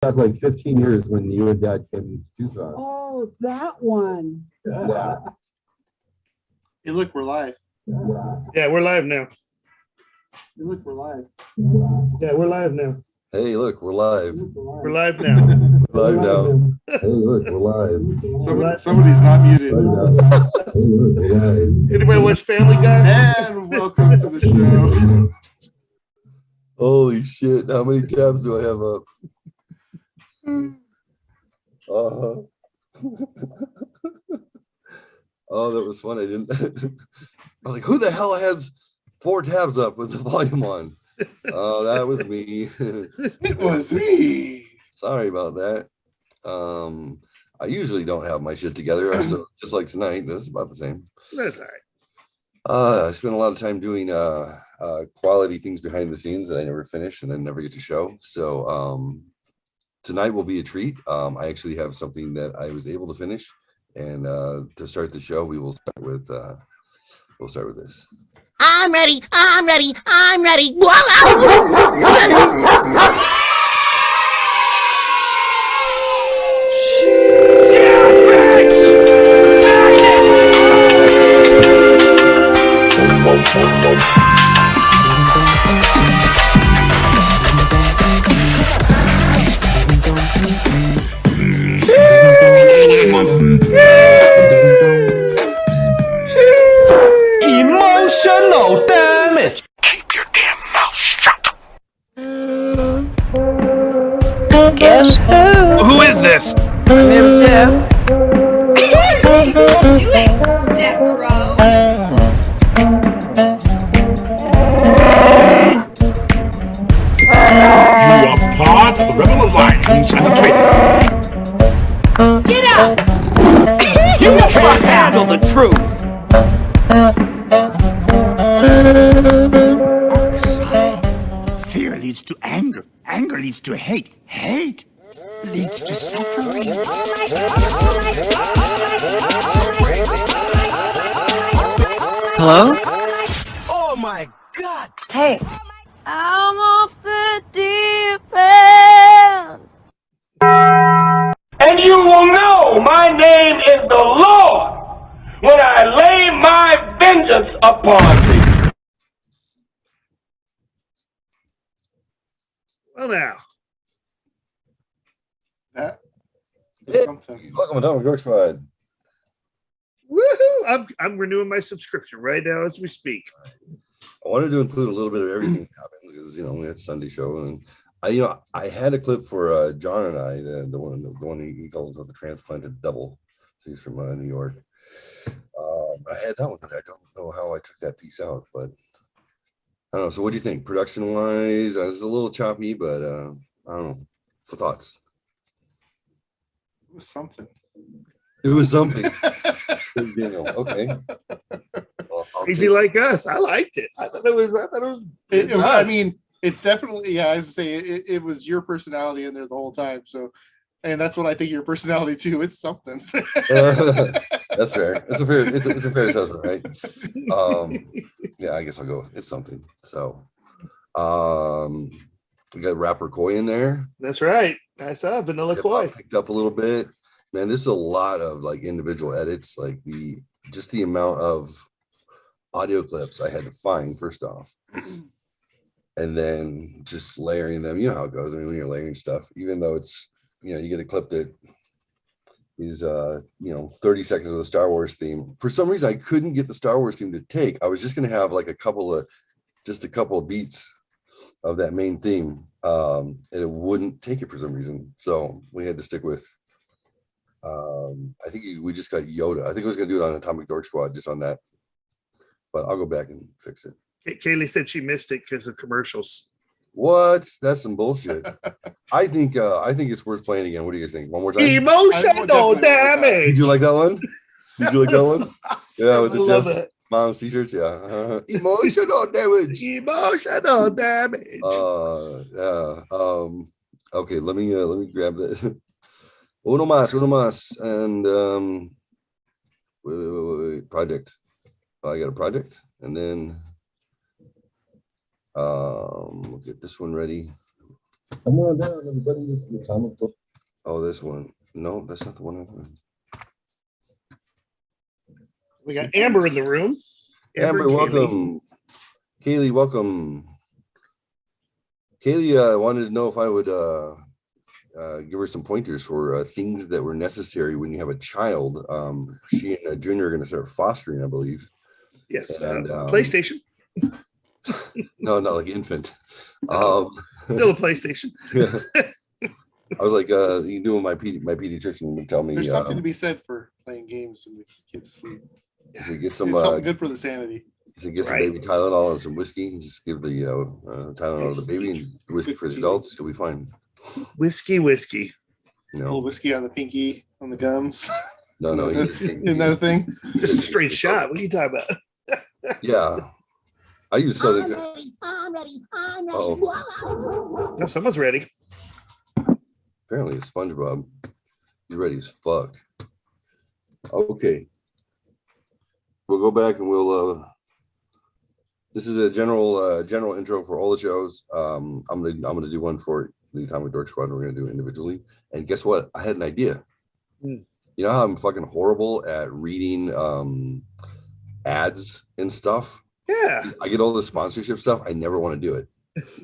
back like 15 years when you and Dad came to Tucson. Oh, that one. Yeah. Hey, look, we're live. Yeah, we're live now. Hey, look, we're live. Yeah, we're live now. Hey, look, we're live. We're live now. Live now. Hey, look, we're live. Somebody's not muted. Live now. Hey, look, we're live. Anybody watch Family Guy? And welcome to the show. Holy shit! How many tabs do I have up? Oh, that was fun. I didn't. I was like, who the hell has 4 tabs up with the volume on? Oh, that was me. It was me. Sorry about that. I usually don't have my shit together, so just like tonight, that's about the same. That's all right. I spent a lot of time doing quality things behind the scenes that I never finish and then never get to show. So tonight will be a treat. I actually have something that I was able to finish, and to start the show, we'll start with this. I'm ready. I'm ready. I'm ready. Emotional damage. Keep your damn mouth shut. Guess who? Who is this? My name's Jeff. What are you doing, step bro? You are part of the Rebel Alliance and a traitor. Get out! You can't handle the truth. Fear leads to anger. Anger leads to hate. Hate leads to suffering. Hello? Oh my God! Hey. I'm off the deep end. And you will know my name is the Lord when I lay my vengeance upon thee. Well, now. That is Hey, something. welcome to Atomic Dork Squad. Woohoo! I'm renewing my subscription right now as we speak. I wanted to include a little bit of everything that happens because we had Sunday show, and I had a clip for John and I, the one he calls himself the transplanted devil. He's from New York. I had that one. I don't know how I took that piece out, but I don't know. So, what do you think, production wise? It was a little choppy, but I don't know. For thoughts, It was something. it was something. Daniel, okay. Well, Crazy like us. I liked it. I thought it was. It's I us. mean, it's definitely, yeah, I was say it was your personality in there the whole time. So, and that's what I think your personality too. It's something. That's fair. It's a fair assessment, right? Yeah, I guess I'll go. It's something. So, we got rapper Koi in there. That's right. I saw Vanilla Koi. Picked up a little bit. Man, there's a lot of like individual edits, like the amount of audio clips I had to find first off, and then just layering them. You know how it goes. I mean, when you're layering stuff, even though it's you get a clip that is 30 seconds of the Star Wars theme. For some reason, I couldn't get the Star Wars theme to take. I was just gonna have like a couple of beats of that main theme, and it wouldn't take it for some reason. So we had to stick with. I think we just got Yoda. I think I was gonna do it on Atomic Dork Squad just on that, but I'll go back and fix it. Kaylee said she missed it because of commercials. What? That's some bullshit. I think it's worth playing again. What do you guys think? One more time. Emotional damage. Did you like that one? Did you like that one? Awesome. Yeah, with I the love Jeff's it. mom's t-shirts. Yeah. Emotional damage. Emotional damage. Yeah. Okay. Let me grab that. Uno más, and wait. Project. I got a project, and then we'll get this one ready. Come on down, everybody. This is the atomic book. Oh, this one. No, that's not the one I want. We got Amber in the room. Amber, and Kaylee. welcome. Kaylee, welcome. Kaylee wanted to know if I would give her some pointers for things that were necessary when you have a child. She and Junior are going to start fostering, I believe. Yes, And, PlayStation. No, not like infant. Still a PlayStation. Yeah. I was like, you doing my pediatrician would tell me. There's something to be said for playing games when the kids sleep. So get some. It's something good for the sanity. So get some baby Tylenol and some whiskey, and just give the Tylenol to the baby and whiskey for the adults. You'll be fine. Whiskey. You A know? little whiskey on the pinky, on the gums. No. Isn't that a thing? Just a straight shot. What are you talking about? Yeah. I use Southern. I'm ready. Oh, No, someone's ready. apparently it's SpongeBob. He's ready as fuck. Okay. We'll go back and we'll this is a general intro for all the shows. I'm gonna do one for the Atomic Dork Squad. We're gonna do it individually. And guess what? I had an idea. You know how I'm fucking horrible at reading ads and stuff? Yeah. I get all the sponsorship stuff. I never want to do it.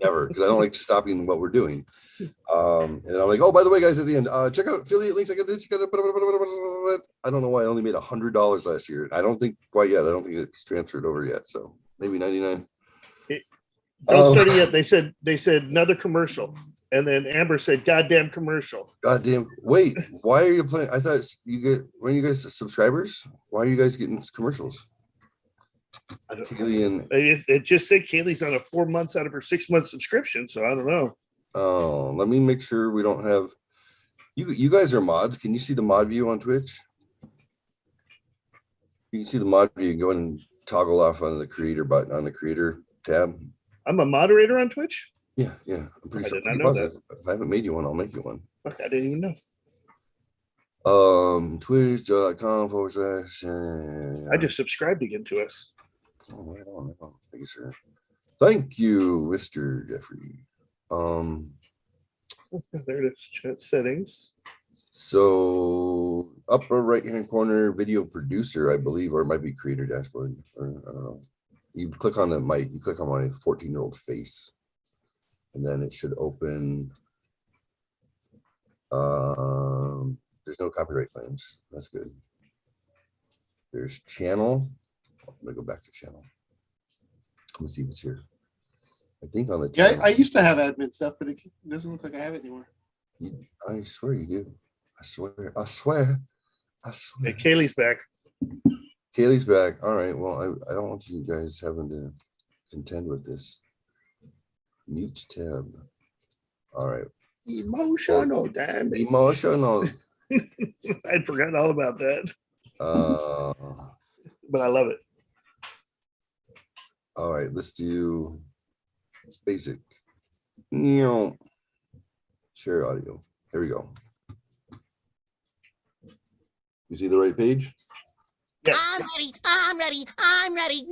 Never, because I don't like stopping what we're doing. And I'm like, oh, by the way, guys, at the end, check out affiliate links. I got this. I don't know why I only made $100 last year. I don't think quite yet. I don't think it's transferred over yet. So maybe 99. Don't start it yet. They said another commercial. And then Amber said, goddamn commercial. Goddamn. Wait, why are you playing? I thought when you guys subscribers, why are you guys getting commercials? It just said Kaylee's on a 4 months out of her 6 month subscription. So I don't know. Oh, let me make sure we don't have you guys are mods. Can you see the mod view on Twitch? You can see the mod view. You can go in and toggle off on the creator button on the creator tab. I'm a moderator on Twitch. Yeah. I'm pretty sure. I did not know that. If I haven't made you one, I'll make you one. Fuck, I didn't even know. Twitch.com/. I just subscribed again to us. Oh, right on. Thank you, sir. Thank you, Mr. Jeffrey. There it is. Chat settings. So upper right hand corner, video producer, I believe, or it might be creator dashboard. Or I don't know. You click on you click on my 14-year-old face, and then it should open. There's no copyright claims. That's good. There's channel. I'm gonna go back to channel. Let me see what's here. I think on the channel. Yeah, I used to have admin stuff, but it doesn't look like I have it anymore. I swear you do. I swear. Hey, Kaylee's back. Kaylee's back. All right. Well, I don't want you guys having to contend with this. Mute tab. All right. Emotional damage. Emotional. I'd forgotten all about that. But I love it. All right. Let's do basic. Share audio. There we go. You see the right page? Yes. I'm ready.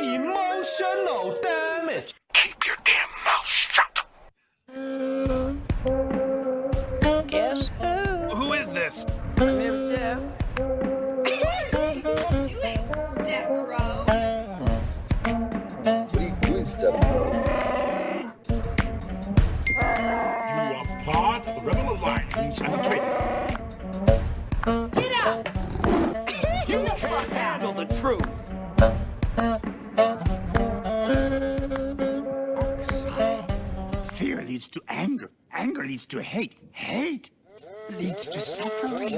Emotional damage. Keep your damn mouth shut. Guess who? Who is this? I'm here, Jeff. Do it, step bro. What are you doing, Step? You are part of the Rebel Alliance and traitor. Get out. Get the fuck out. Know the truth. Fear leads to anger. Anger leads to hate. Hate leads to suffering.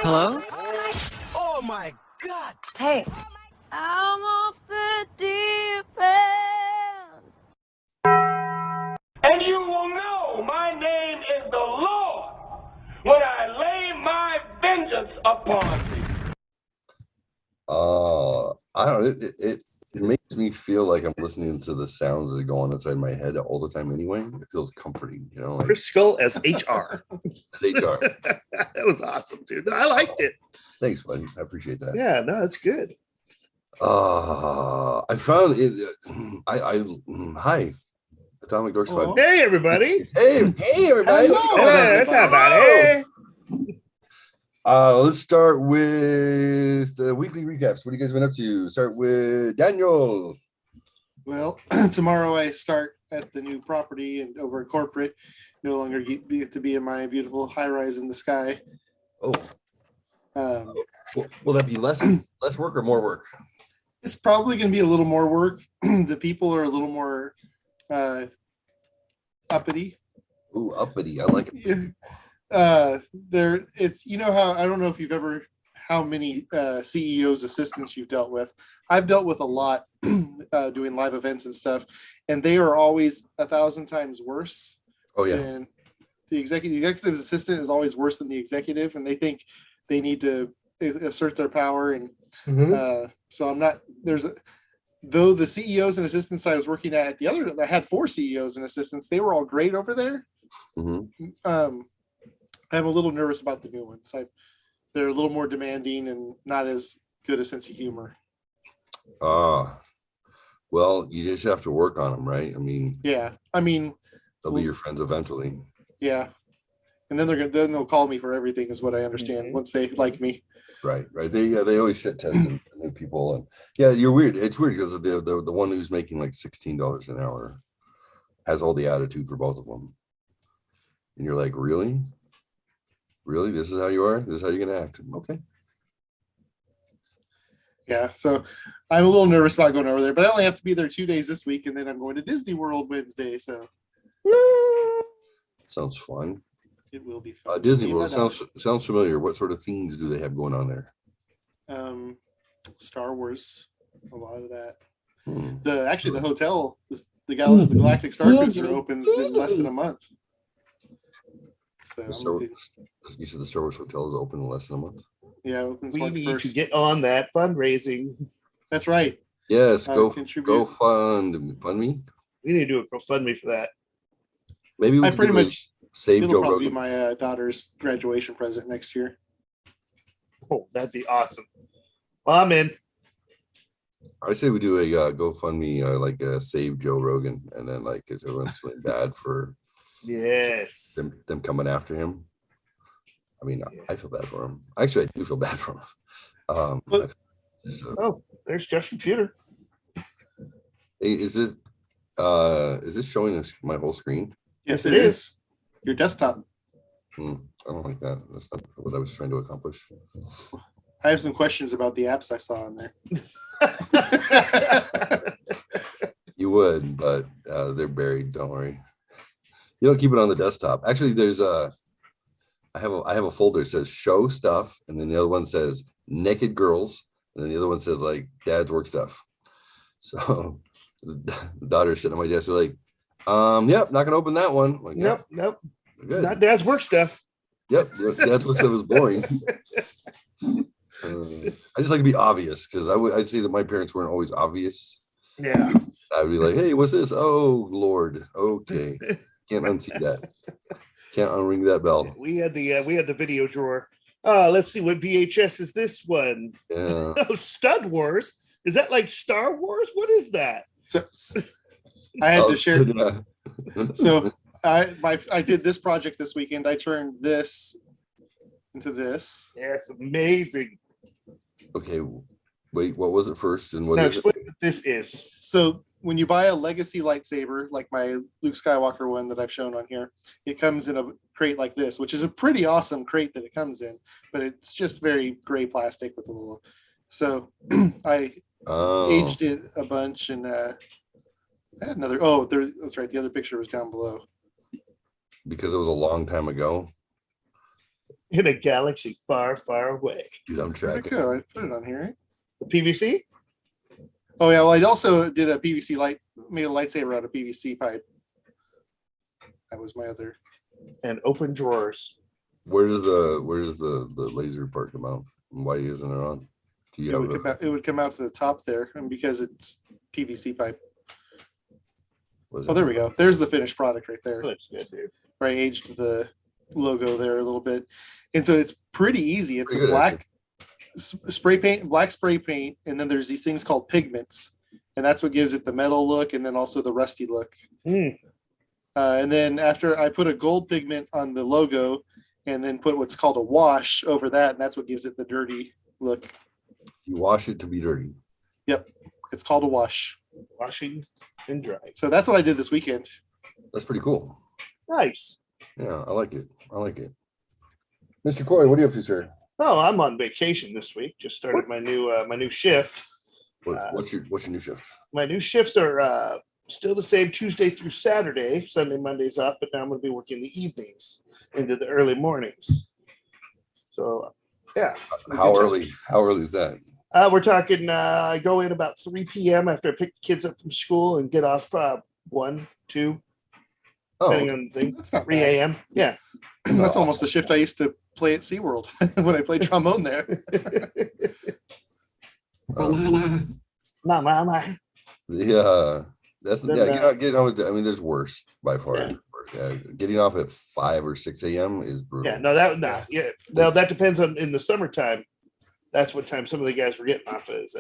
Hello? Oh my God! Hey. I'm off the deep end. And you I don't know. It makes me feel like I'm listening to the sounds that go on inside my head all the time anyway. It feels comforting, you know, like Chris Skull as HR. as HR. That was awesome, dude. I liked it. Thanks, buddy. I appreciate that. Yeah, no, it's good. I found it. Hi, Atomic Dork Spot. Hey, everybody. Hey, everybody. Hey, that's not bad. Let's start with the weekly recaps. What have you guys been up to? Start with Daniel. Well, tomorrow I start at the new property and over at corporate. No longer get to be in my beautiful high rise in the sky. Oh, Um, will that be less work or more work? it's probably going to be a little more work. The people are a little more uppity. Ooh, uppity. I like it. It's, you know how, I don't know if you've ever, how many CEOs assistants you've dealt with. I've dealt with a lot doing live events and stuff, and they are always 1,000 times worse. Oh yeah. And the executive assistant is always worse than the executive, and they think they need to assert their power. And so I'm not, though the CEOs and assistants I was working at the other, I had 4 CEOs and assistants. They were all great over there. I'm a little nervous about the new ones. They're a little more demanding and not as good a sense of humor. Well, you just have to work on them, right? I mean, they'll be your friends eventually. Yeah. And then they'll call me for everything, is what I understand, once they like me. Right. They always shit test new people, and yeah, you're weird. It's weird because the one who's making like $16 an hour has all the attitude for both of them, and you're like, really? This is how you are? This is how you're gonna act? Okay. Yeah, so I'm a little nervous about going over there, but I only have to be there 2 days this week, and then I'm going to Disney World Wednesday, so Sounds fun. it will be fun. Disney World sounds familiar. What sort of things do they have going on there? Star Wars, a lot of that. Hmm. The hotel, the Galactic Star Cruiser opens in less than a month. So You said the Star Wars Hotel is open in less than a month? yeah, it opens We March need 1st. to get on that fundraising. That's right. Yes, go Contribute. fund me. We need to do a GoFundMe for that. Maybe we I could pretty do a much, save it'll Joe probably be Rogan. my daughter's graduation present next year. Oh, that'd be awesome. Well, I'm in. I say we do a GoFundMe, like save Joe Rogan, and then like is everyone's feeling bad for Yes. them coming after him. I mean, I feel bad for him. Actually, I do feel bad for him. Oh, there's Jeff's computer. Hey, is this showing us my whole screen? Yes, it is. Your desktop. I don't like that. That's not what I was trying to accomplish. I have some questions about the apps I saw in there. You would, but they're buried. Don't worry. You don't keep it on the desktop. Actually, there's I have a folder that says show stuff, and then the other one says naked girls, and then the other one says like dad's work stuff. So the daughter's sitting on my desk. They're like, yep, not gonna open that one. I'm like, Nope. good. Not Dad's work stuff. Yep, dad's work stuff is boring. I just like to be obvious because I'd say that my parents weren't always obvious. Yeah. I would be like, hey, what's this? Oh Lord, okay, can't unsee that. Can't unring that bell. We had the video drawer. Let's see what VHS is this one. Yeah. Oh, Stud Wars. Is that like Star Wars? What is that? So I had to share. Yeah. So I did this project this weekend. I turned this into this. Yeah, it's amazing. Okay, wait, what was it first and what Now is it? explain what this is. So when you buy a legacy lightsaber, like my Luke Skywalker one that I've shown on here, it comes in a crate like this, which is a pretty awesome crate that it comes in, but it's just very gray plastic with a little. So I aged it a bunch, and I had another. Oh, that's right. The other picture was down below. Because it was a long time ago. In a galaxy far, far away. Dude, I'm There we tracking. go. I put it on here. Right? The PVC? Oh yeah. Well, I also did a PVC made a lightsaber out of PVC pipe. That was my other. And open drawers. Where's the laser part come out? And why isn't it on? Do you It have would, a- come out, it would come out to the top there, and because it's PVC pipe. what is Oh, that? there we go. There's the finished product right there. Looks good, dude. Where I aged the logo there a little bit, and so it's pretty easy. It's Pretty a good, black spray paint, black spray paint, and then there's these things called pigments, and that's what gives it the metal look, and then also the rusty look. And then after I put a gold pigment on the logo, and then put what's called a wash over that, and that's what gives it the dirty look. You wash it to be dirty. Yep, it's called a wash. Washing and drying. So that's what I did this weekend. That's pretty cool. Nice. Yeah, I like it. I like it. Mr. Coy, what are you up to, sir? Oh, I'm on vacation this week. Just started my new shift. What's your new shift? My new shifts are still the same Tuesday through Saturday. Sunday, Monday's up, but now I'm going to be working the evenings into the early mornings. So, yeah. How early? How early is that? We're talking, I go in about 3 p.m. after I pick the kids up from school and get off 1, 2, depending on the thing, That's not 3 bad. a.m. Yeah. That's almost the shift I used to play at SeaWorld when I played trombone there. Mama. Yeah, that's Then, yeah. Getting on with, I mean, there's worse by far. Yeah, getting off at 5 or 6 a.m. is brutal. Yeah, no, that depends on in the summertime. That's what time some of the guys were getting off is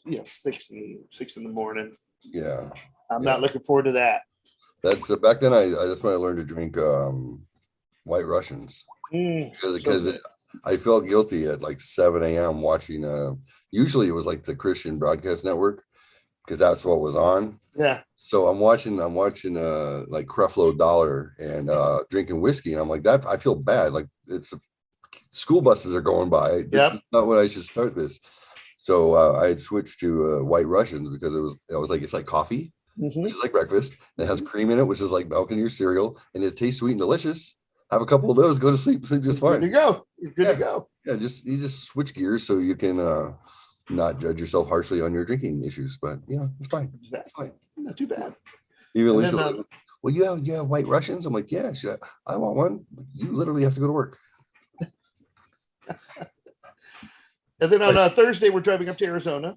6 in the morning. Yeah, I'm not looking forward to that. that's back then. That's when I learned to drink White Russians because I felt guilty at like 7 a.m. watching. Usually it was like the Christian Broadcast Network because that's what was on. Yeah. So I'm watching like Creflo Dollar and drinking whiskey, and I'm like that. I feel bad. Like school buses are going by. This is not when I should start this. So I had switched to White Russians because I was like, it's like coffee, which is like breakfast. And it has cream in it, which is like milk in your cereal, and it tastes sweet and delicious. Have a couple of those, go to sleep just fine. Good to go. You're good to go. Yeah, you just switch gears so you can not judge yourself harshly on your drinking issues. But yeah, it's fine. It's fine. Not too bad. Even Lisa, well, you have White Russians. I'm like, yeah, I want one. You literally have to go to work. And then on Thursday, we're driving up to Arizona,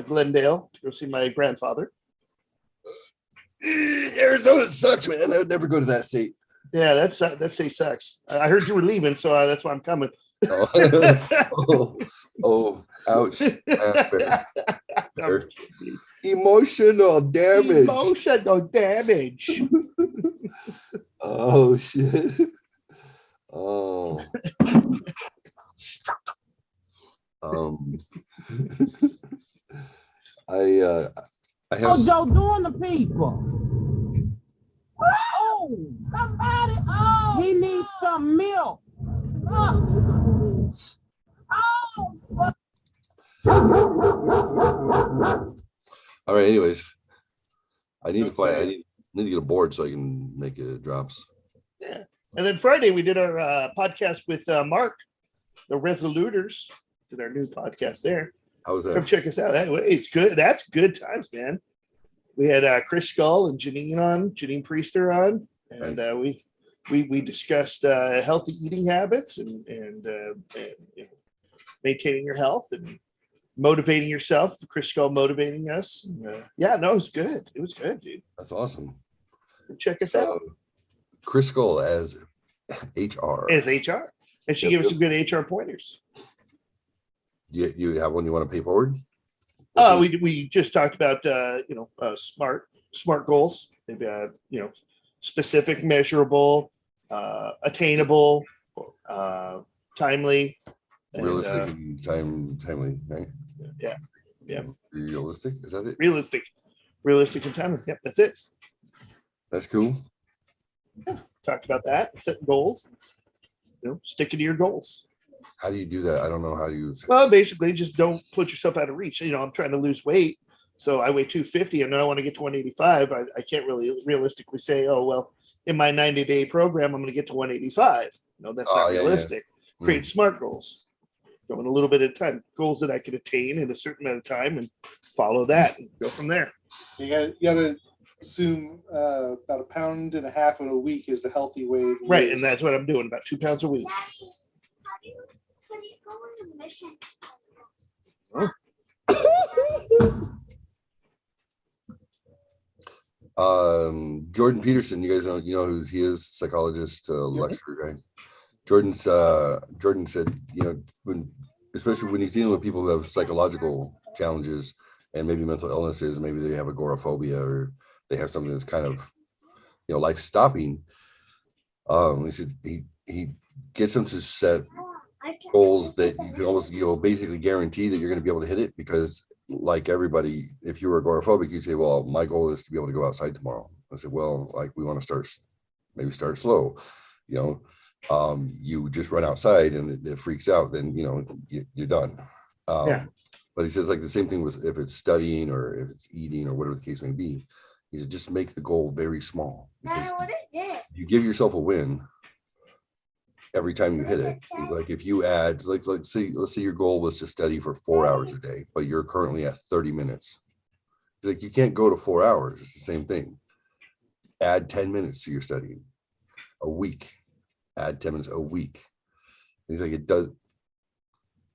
Glendale, to go see my grandfather. Arizona sucks, man. I would never go to that state. Yeah, that state sucks. I heard you were leaving, so that's why I'm coming. Oh, ouch. Fair. Emotional damage. Emotional damage. Oh shit. Oh. I have Joe doing the people. Oh, somebody. Oh, he needs some milk. all right. Anyways, I need to get a board so I can make drops. Yeah. And then Friday we did our podcast with Mark, the Resoluters. Did our new podcast there. How was that? Come check us out. It's good. That's good times, man. We had Chris Skull and Janine Priester on, and we discussed healthy eating habits and maintaining your health and motivating yourself. Chris Skull motivating us. And, it was good. It was good, dude. That's awesome. Come check us out. Chris Skull as HR. As HR, and she gave us some good HR pointers. You have one you want to pay forward? We just talked about smart goals. Maybe specific, measurable, attainable, timely, and, realistic and timely, right? Yeah. Realistic, is that it? Realistic and timely. Yep, that's it. That's cool. Talked about that. Setting goals. Sticking to your goals. How do you do that? I don't know how to use. Well, basically, just don't put yourself out of reach. I'm trying to lose weight, so I weigh 250, and I want to get to 185. I can't really realistically say, oh well, in my 90-day program, I'm going to get to 185. No, that's not realistic. Yeah. Create smart goals, going a little bit at a time. Goals that I can attain in a certain amount of time, and follow that, and go from there. You got to assume about 1.5 pounds a week is the healthy way. Right, and that's what I'm doing. About 2 pounds a week. Jordan Peterson, you guys know, who he is, psychologist, lecturer guy. Jordan said, especially when you're dealing with people who have psychological challenges and maybe mental illnesses, maybe they have agoraphobia or they have something that's kind of, life stopping. He said he gets them to set goals that you can almost, basically guarantee that you're going to be able to hit it, because like everybody, if you were agoraphobic, you say, well, my goal is to be able to go outside tomorrow. I said, well, like we want to start slow, you just run outside and it freaks out, then, you're done. But he says like the same thing with if it's studying or if it's eating or whatever the case may be. He said, just make the goal very small. Because what is this? you give yourself a win every time you hit it. Like if you add, let's say your goal was to study for 4 hours a day, but you're currently at 30 minutes. It's like, you can't go to 4 hours. It's the same thing. Add 10 minutes to your studying a week. Add 10 minutes a week. He's like, it does.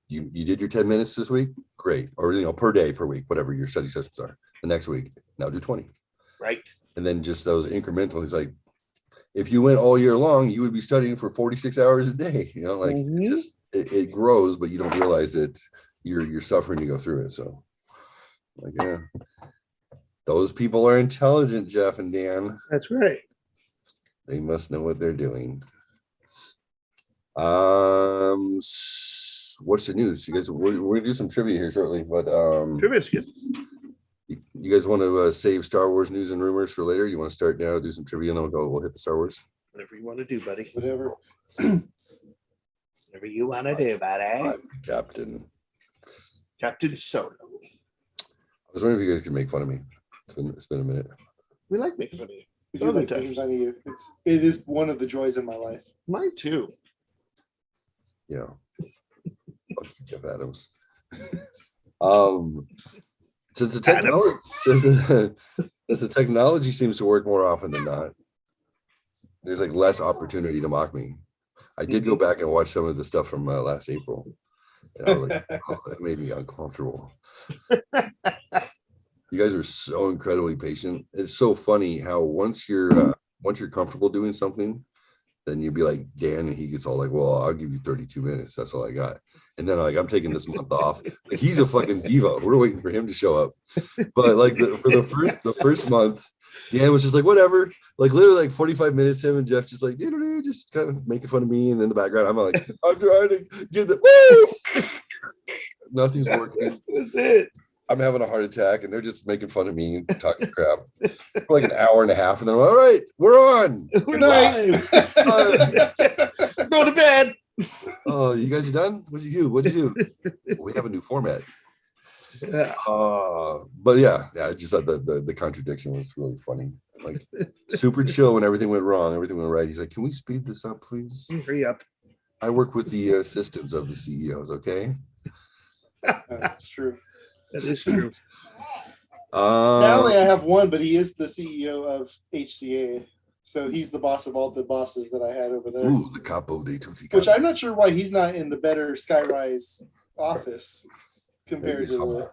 You did your 10 minutes this week, great. Or per day, per week, whatever your study sessions are. The next week, now do 20. Right. And then just those incremental. He's like, if you went all year long, you would be studying for 46 hours a day. It grows, but you don't realize that you're suffering to go through it. So, those people are intelligent, Jeff and Dan. That's right. They must know what they're doing. What's the news? You guys, we're gonna do some trivia here shortly, but Trivia's good. You guys want to save Star Wars news and rumors for later? You want to start now, do some trivia, and then we'll hit the Star Wars. Whatever you want to do, buddy. Whatever. Whatever you want to do, buddy. I'm Captain Solo. I was wondering if you guys could make fun of me. It's been a minute. We like making fun of you. We do like making fun of you. It is one of the joys in my life. Mine too. Yeah. Jeff Adams. Since the technology seems to work more often than not, there's like less opportunity to mock me. I did go back and watch some of the stuff from last April, and I was like, that made me uncomfortable. You guys are so incredibly patient. It's so funny how once you're comfortable doing something, then you'd be like Dan, and he gets all like, well, I'll give you 32 minutes. That's all I got. And then I'm taking this month off. Like, he's a fucking diva. We're waiting for him to show up. But for the first month, Dan was just like, whatever. Like literally like 45 minutes, him and Jeff just like, just kind of making fun of me. And in the background, I'm like, I'm trying to get the woo! Nothing's working. That's it. I'm having a heart attack, and they're just making fun of me and talking crap for like an hour and a half. And then I'm like, all right, we're on. Good night. Go to bed. Oh, you guys are done? What'd you do? We have a new format. Yeah. But yeah, I just thought the contradiction was really funny. Like super chill when everything went wrong, everything went right. He's like, can we speed this up, please? Hurry up. I work with the assistants of the CEOs, okay? That's true. That is true. Not only I have one, but he is the CEO of HCA. So he's the boss of all the bosses that I had over there. Ooh, the capo de tutti. Which I'm not sure why he's not in the better Skyrise office compared to the.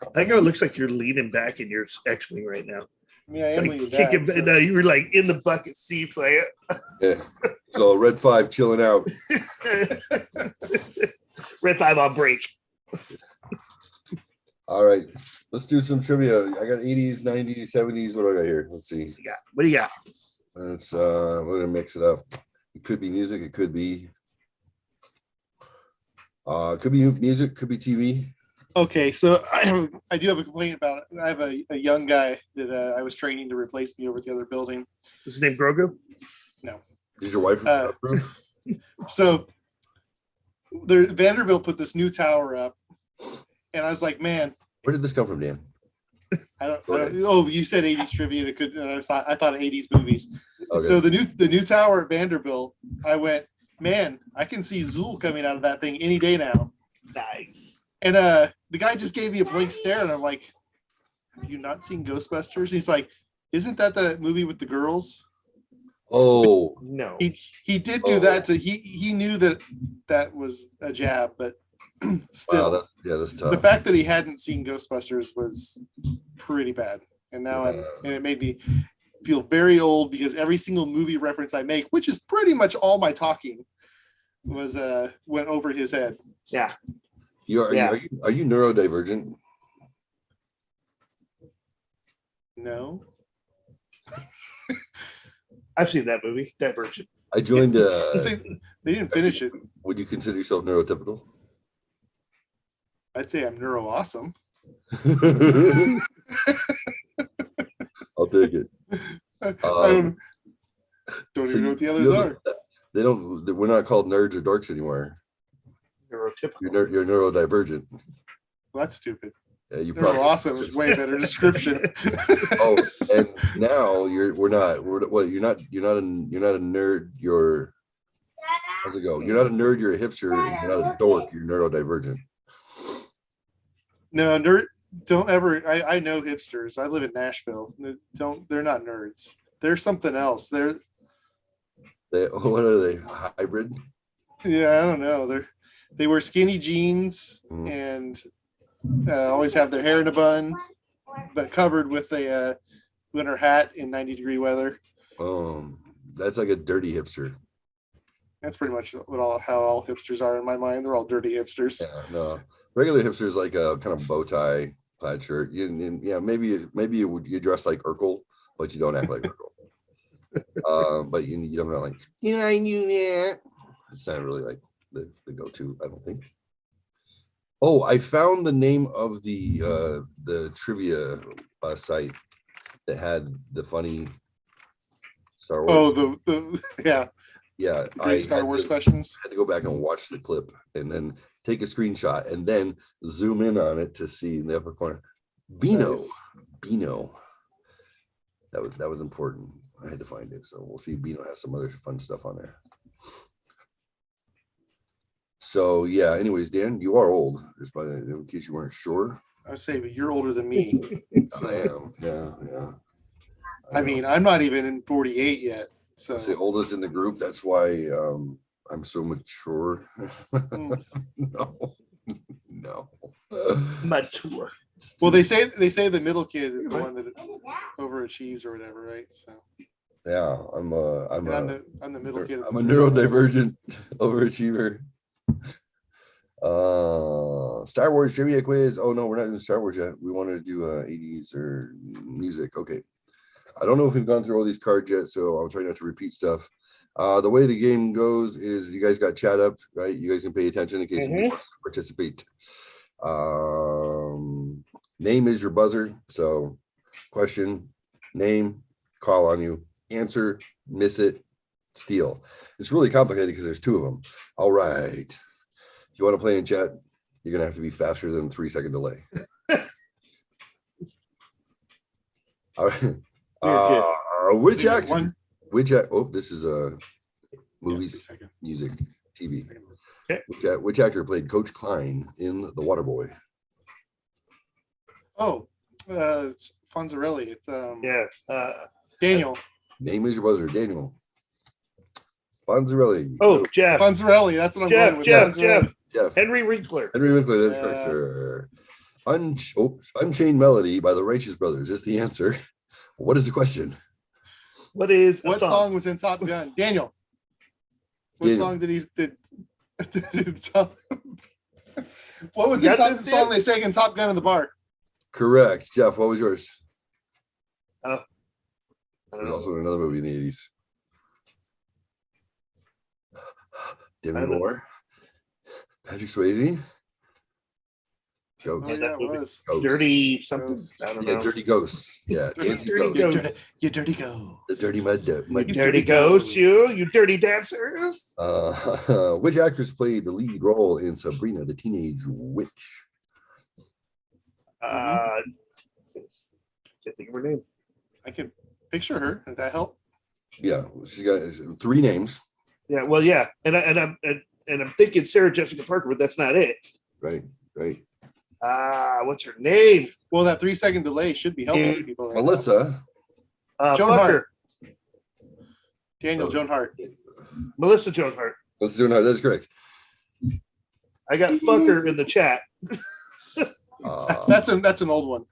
I think it looks like you're leaning back in your X-Wing right now. I mean, I am leaning kicking, back. So. No, you were like in the bucket seats, like. Yeah. So Red 5 chilling out. Red 5 on break. All right, let's do some trivia. I got 80s, 90s, 70s. What do I got here? Let's see. What do you got? Let's we're gonna mix it up. It could be music, it could be music, could be TV. Okay, so I do have a complaint about it. I have a young guy that I was training to replace me over at the other building. Is his name Grogu? No. Is your wife approve? So Vanderbilt put this new tower up, and I was like, man, where did this come from, Dan? I don't oh, you said 80s trivia, and it could, and I thought 80s movies. Okay. So the new tower at Vanderbilt, I went, man, I can see Zool coming out of that thing any day now. Nice. And the guy just gave me a blank stare, and I'm like, have you not seen Ghostbusters? He's like, isn't that the movie with the girls? Oh no. He did do that. He knew that was a jab, but Still, Wow, that's the tough. fact that he hadn't seen Ghostbusters was pretty bad, and now Yeah. and it made me feel very old because every single movie reference I make, which is pretty much all my talking, was went over his head. Yeah. Are you neurodivergent? No. I've seen that movie, Divergent. I joined. They didn't finish it. Would you consider yourself neurotypical? I'd say I'm neuro awesome. I'll take it. I don't even know what the others are. They don't. We're not called nerds or dorks anymore. Neurotypical. You're neurodivergent. Well, that's stupid. Yeah, you Neuro awesome is way better description. Oh, and now you're not a nerd. How's it go? You're not a nerd. You're a hipster. And you're not a dork. You're neurodivergent. No, nerd. Don't ever. I know hipsters. I live in Nashville. They're not nerds. They're something else. What are they? Hybrid? Yeah, I don't know. They wear skinny jeans and always have their hair in a bun, but covered with a winter hat in 90-degree weather. That's like a dirty hipster. That's pretty much how all hipsters are in my mind. They're all dirty hipsters. Yeah, no. Regular hipsters like a kind of bow tie, plaid shirt. Maybe you dress like Urkel, but you don't act like Urkel. But you don't know, like, I knew that. It's not really like the go-to, I don't think. Oh, I found the name of the trivia site that had the funny Star Wars. Oh, Yeah, great Star Wars questions. I had to go back and watch the clip and then take a screenshot and then zoom in on it to see in the upper corner. Beano. That was important. I had to find it. So we'll see. Beano has some other fun stuff on there. So yeah, anyways, Dan, you are old. Just by in case you weren't sure. I would say, but you're older than me. I am. Yeah. I mean, I'm not even in 48 yet. So it's the oldest in the group. That's why I'm so mature. No. Mature. Well, they say the middle kid is the one that overachieves or whatever, right? So yeah, I'm the middle kid. I'm a neurodivergent overachiever. Star Wars trivia quiz. Oh no, we're not doing Star Wars yet. We wanted to do 80s or music. Okay. I don't know if we've gone through all these cards yet, so I'll try not to repeat stuff. The way the game goes is you guys got chat up, right? You guys can pay attention in case somebody wants to participate. Name is your buzzer. So question, name, call on you, answer, miss it, steal. It's really complicated because there's two of them. All right. If you want to play in chat, you're going to have to be faster than 3-second delay. All right. Which actor? Oh, this is movies, music, TV. Okay. Which actor played Coach Klein in The Waterboy? Oh, it's Fonzarelli. It's Daniel. Name is your buzzer, Daniel. Fonzarelli. Oh, Jeff. Fonzarelli. That's what I'm going with. Jeff. Henry Winkler. That's correct, sir. Unchained Melody by the Righteous Brothers is the answer. What is the question? What song was in Top Gun? Daniel. What song did he what was the song they sang in Top Gun in the bar? Correct. Jeff, what was yours? Oh. There's also another movie in the 80s. Demi Moore. Patrick Swayze. Ghost. Was. Dirty something. Ghost. I don't know. Dirty Ghosts. Yeah, Dirty Ghosts. You dirty go. The dirty mud. Dirty ghosts, you dirty dancers. Which actress played the lead role in Sabrina the Teenage Witch? Can't think of her name. I can picture her. Does that help? Yeah, she's got 3 names. Yeah, well, yeah, and I'm thinking Sarah Jessica Parker, but that's not it. Right. What's her name? Well, that 3-second delay should be helping people. Right Melissa. Joan Hart. Daniel Joan Hart. Melissa Joan Hart. Melissa Joan Hart. That's correct. I got fucker in the chat. That's an old one.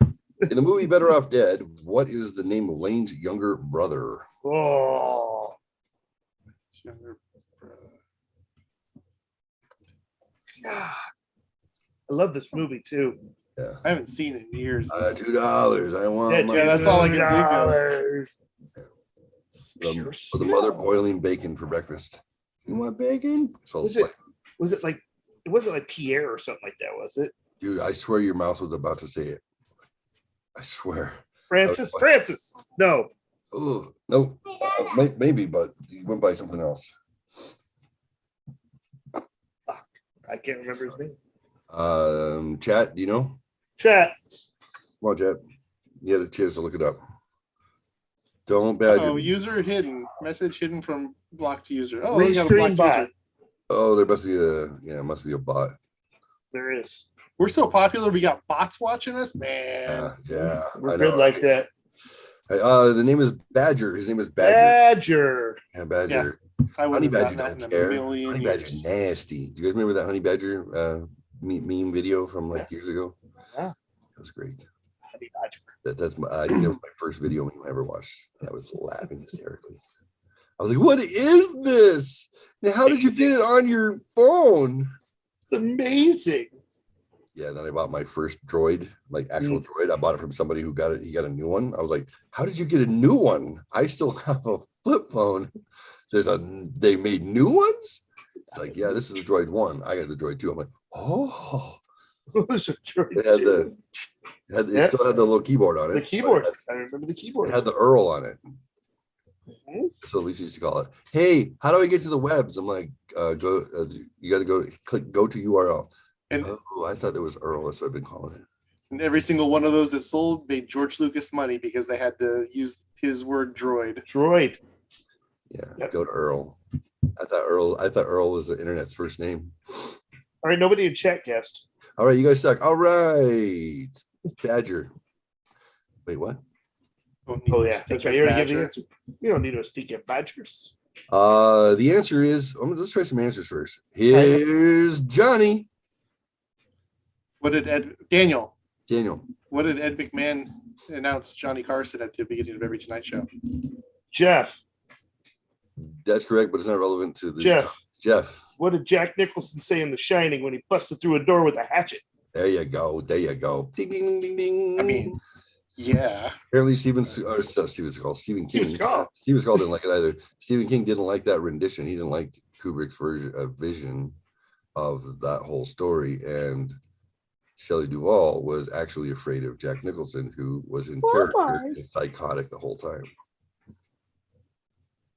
In the movie Better Off Dead, what is the name of Lane's younger brother? Oh, God. I love this movie too. Yeah. I haven't seen it in years. $2. I want Yeah, that's all I can think of. For the mother boiling bacon for breakfast. You want bacon? So Was it like it wasn't like Pierre or something like that, was it? dude, I swear your mouth was about to say it. I swear. Francis. No. Oh, no. Maybe, but you went by something else. I can't remember his name. Chat, do you know? Chat. Come on, chat. You had a chance to look it up. Don't badger. Oh, user hidden. Message hidden from blocked user. Oh, Restream bot. Oh, there must be a bot. There is. We're so popular, we got bots watching us, man. Yeah. We're good like that. The name is Badger. His name is Badger. Yeah, Badger. I Honey wouldn't Badger have gotten that don't in a care. million Honey years. Badger nasty. Do you guys remember that Honey Badger meme video from like years ago? Yeah. That was great. Honey Badger. That's my that was my first video meme I ever watched. I was laughing hysterically. I was like, what is this? Now, how did you get it on your phone? It's amazing. Yeah, then I bought my first droid, like actual droid. I bought it from somebody who got it. He got a new one. I was like, how did you get a new one? I still have a flip phone. They made new ones? It's like, yeah, this is a droid 1. I got the droid 2. I'm like, oh. It was a droid. It still had the little keyboard on it. The keyboard. I remember the keyboard. It had the Earl on it. So at least used to call it. Hey, how do I get to the webs? I'm like, you got to go to URL. And I thought there was Earl. That's what I've been calling it. And every single one of those that sold made George Lucas money because they had to use his word droid. Droid. Yeah, yep. Go to Earl. I thought Earl was the internet's first name. All right, nobody in chat guessed. All right, you guys suck. All right, Badger. Wait, what? Oh yeah, that's right. You already gave the answer. You don't need no stinking badgers. The answer is. Let's try some answers first. Here's Johnny. What did Daniel? What did Ed McMahon announce Johnny Carson at the beginning of every Tonight Show? Jeff. That's correct, but it's not relevant to the Jeff. What did Jack Nicholson say in The Shining when he busted through a door with a hatchet? There you go. Ding, ding, ding, ding, ding. I mean, yeah. Apparently, Stephen King. He was called didn't like it either. Stephen King didn't like that rendition. He didn't like Kubrick's vision of that whole story, and Shelley Duvall was actually afraid of Jack Nicholson, who was in character and psychotic the whole time.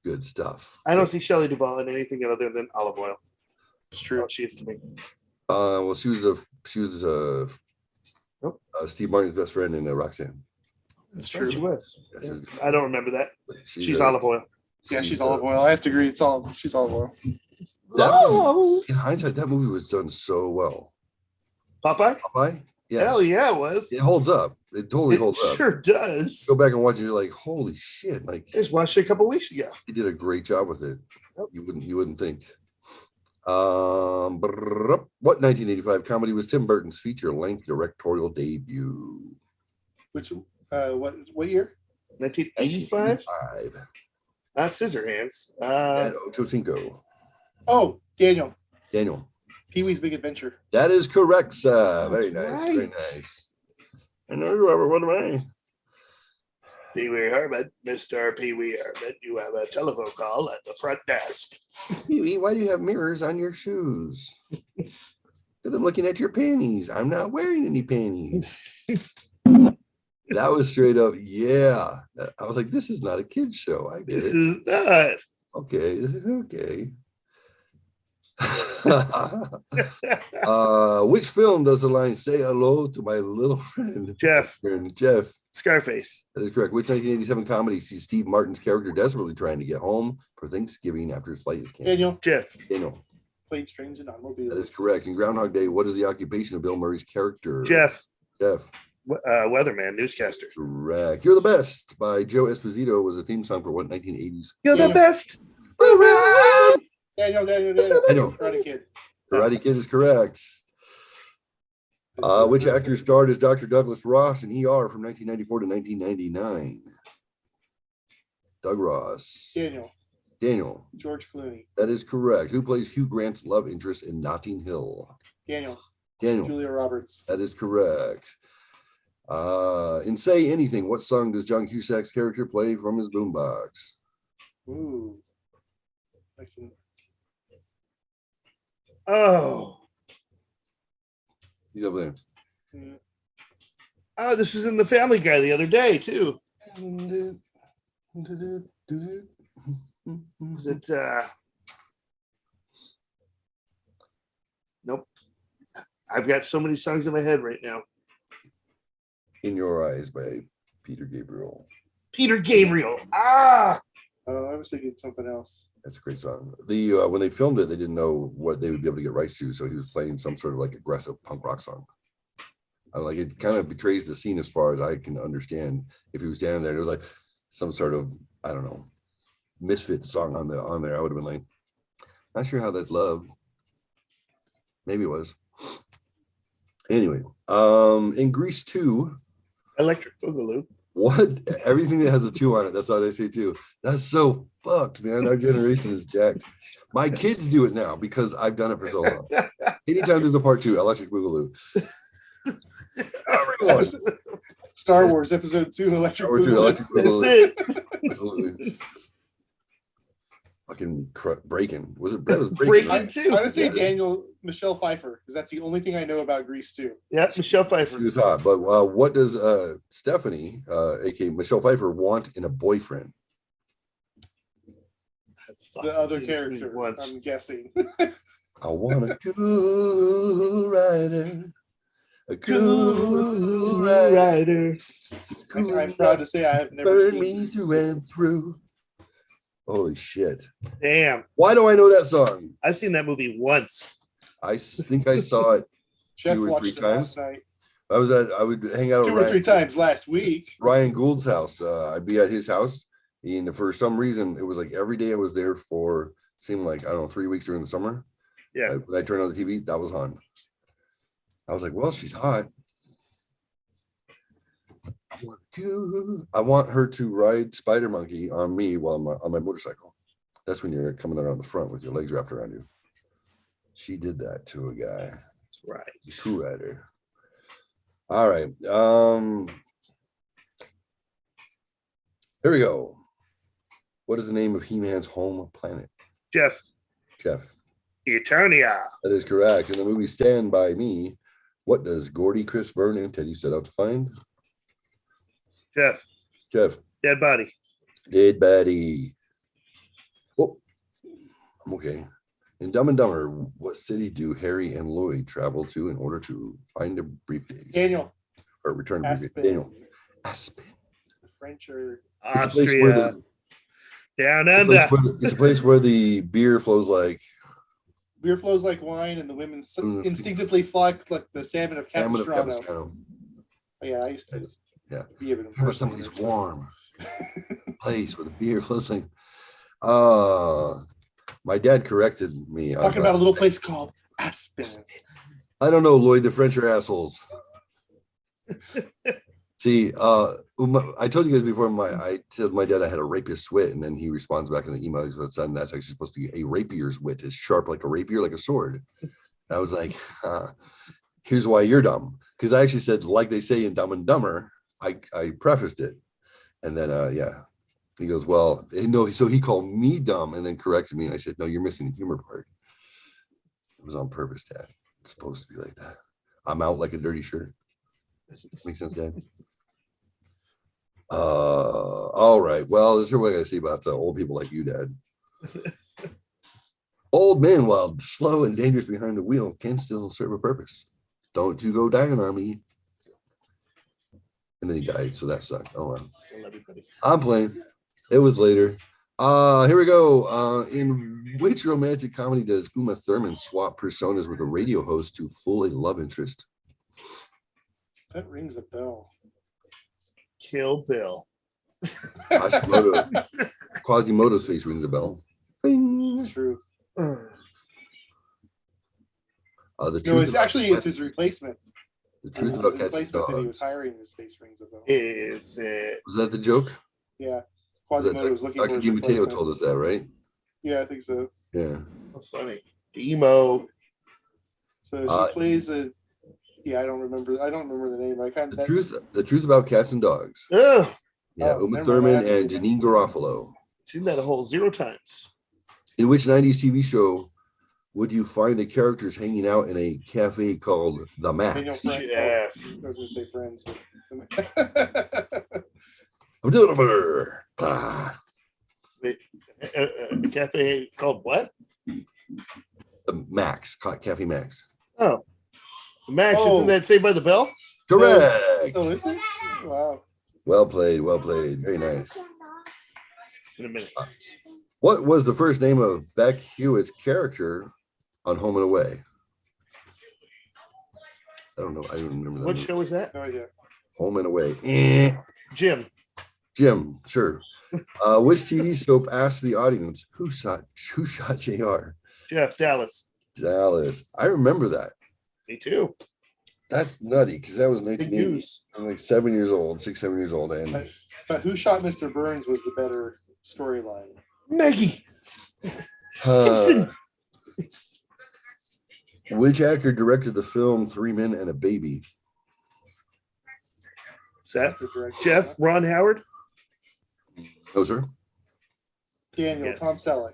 Good stuff. I don't see Shelley Duvall in anything other than olive oil. It's true. She is to me. Well, she was Steve Martin's best friend in Roxanne. That's true. She was. Yeah, I don't remember that. She's olive oil. Yeah, she's olive oil. I have to agree. She's olive oil. In hindsight, that movie was done so well. Popeye? Yeah. Hell yeah, it was. It holds up. It totally holds up. Sure does. Go back and watch it. You're like, holy shit! Like, just watched it a couple weeks ago. He did a great job with it. Yep. You wouldn't think. What 1985 comedy was Tim Burton's feature-length directorial debut? Which what year? 1985. Not Scissorhands. Ocho Cinco. Oh, Daniel. Pee-wee's Big Adventure. That is correct, sir. Very nice. Right. Very nice. I know you ever. What am I? Pee-wee Herman, Mr. Pee-wee Herman, you have a telephone call at the front desk. Pee-wee, why do you have mirrors on your shoes? Because I'm looking at your panties. I'm not wearing any panties. That was straight up, yeah. I was like, this is not a kid's show. I get this it. Is not. Okay. Which film does the line "Say hello to my little friend"? Jeff. Scarface. That is correct. Which 1987 comedy sees Steve Martin's character desperately trying to get home for Thanksgiving after his flight is canceled? Daniel. Planes, Trains, and Automobiles. That is correct. In Groundhog Day, what is the occupation of Bill Murray's character? Jeff. Weatherman, newscaster. Correct. You're the Best by Joe Esposito was a theme song for what 1980s? You're the best. Daniel. I know. Karate Kid. Karate Kid is correct. Which actor starred as Dr. Douglas Ross in ER from 1994 to 1999? Doug Ross. Daniel. George Clooney. That is correct. Who plays Hugh Grant's love interest in Notting Hill? Daniel. Julia Roberts. That is correct. In Say Anything, what song does John Cusack's character play from his boombox? Ooh. Oh. He's up there. Oh, this was in the Family Guy the other day too. Is it nope. I've got so many songs in my head right now. In Your Eyes by Peter Gabriel. Ah, Oh, I was thinking something else. That's a great song. The when they filmed it, they didn't know what they would be able to get rights to, so he was playing some sort of like aggressive punk rock song. Like it kind of betrays the scene as far as I can understand. If he was standing there, and it was like some sort of, I don't know, misfit song on there. I would have been like, not sure how that's love. Maybe it was. Anyway, in Grease 2, Electric Boogaloo. what everything that has a 2 on it, that's what I say too. That's so fucked, man. Our generation is jacked. My kids do it now because I've done it for so long. Anytime there's a part 2, Electric Boogaloo. Everyone. Star Wars Episode 2, Electric Boogaloo. Electric Boogaloo. That's it. Absolutely. Fucking breaking. Was it Breaking? Breaking too. I'm gonna say Michelle Pfeiffer, because that's the only thing I know about Grease 2. Yeah, Michelle Pfeiffer. She was hot, but what does Stephanie, aka Michelle Pfeiffer, want in a boyfriend? The other character, I'm guessing. I want a cool rider. A cool rider. I'm proud to say I have never seen me through and through. Holy shit. Damn. Why do I know that song? I've seen that movie once. I think I saw it Jeff 2 or 3 watched it times. last night. I would hang out 2 at or 3 times last week. Ryan Gould's house. I'd be at his house, and for some reason, it was like every day I was there for seemed like, I don't know, 3 weeks during the summer. Yeah. When I turned on the TV, that was on. I was like, well, she's hot. I want her to ride Spider Monkey on me while I'm on my motorcycle. That's when you're coming around the front with your legs wrapped around you. She did that to a guy. That's right. True rider. All right. Here we go. What is the name of He-Man's home planet? Jeff. Eternia. That is correct. In the movie Stand By Me, what does Gordy, Chris, Vern, and Teddy set out to find? Jeff. Dead body. Dead body. Oh, I'm okay. In Dumb and Dumber, what city do Harry and Lloyd travel to in order to find a briefcase? Daniel. Or return a briefcase. Aspen. Daniel. Aspen. The French are Austria. Down under. It's a place where the beer flows like wine, and the women instinctively flock like the salmon of Capistrano. Oh, yeah, I used to. Yeah. Be able to How about somebody's warm place where the beer flows like. My dad corrected me. Talking about a little place called Aspen. I don't know, Lloyd. The French are assholes. See, I told you guys before. I told my dad I had a rapist's wit, and then he responds back in the email. He goes, "Son, that's actually supposed to be a rapier's wit. It's sharp like a rapier, like a sword." And I was like, "Here's why you're dumb." Because I actually said, like they say in Dumb and Dumber. I prefaced it, and then yeah. He goes, well, no. So he called me dumb and then corrected me. And I said, no, you're missing the humor part. It was on purpose, Dad. It's supposed to be like that. I'm out like a dirty shirt. Makes sense, Dad? All right. Well, this is what I gotta say about old people like you, Dad. Old men, while slow and dangerous behind the wheel, can still serve a purpose. Don't you go dying on me. And then he died, so that sucked. Oh well. I'm playing. It was later. Here we go. In which romantic comedy does Uma Thurman swap personas with a radio host to fool a love interest? That rings a bell. Kill Bill. Quasimodo's face rings a bell. Bing. It's true. The No, truth it's about actually it's his replacement. the truth It's about his catching replacement that he was dogs. hiring the space rings of them. Is it? Was that the joke? Yeah, Was that Quasimodo was looking for Dr. his DiMatteo replacement. told us that, right? Yeah, I think so. Yeah. That's funny. Demo. So she plays a. Yeah, I don't remember the name. I kind of The truth about cats and dogs. Oh, Yeah, Oh, Uma never mind, I Thurman haven't and seen Janine Garofalo. seen that a whole 0 times. In which 90s TV show would you find the characters hanging out in a cafe called The Daniel Max? Frank. Jeff. I was gonna say Friends. Wait, a cafe called what? The Max, Cafe Max. Oh, the Max, Oh. isn't that Saved by the Bell? Correct. Oh, is it? Wow. Well played. Well played. Very nice. In a minute. What was the first name of Beck Hewitt's character on Home and Away? I don't know. I don't remember that. What movie. show is that? No idea. Home and Away. Jim. Jim, sure. Which TV soap asked the audience who shot JR? Jeff Dallas. Dallas. I remember that. Me too. That's nutty because that was Big 1980. news. I'm like 7 years old, 6, 7 years old, and But Who Shot Mr. Burns was the better storyline. Maggie. uh, which actor directed the film Three Men and a Baby? Seth. The director. Jeff. Ron Howard. No, sir. Daniel. Yes. Tom Selleck.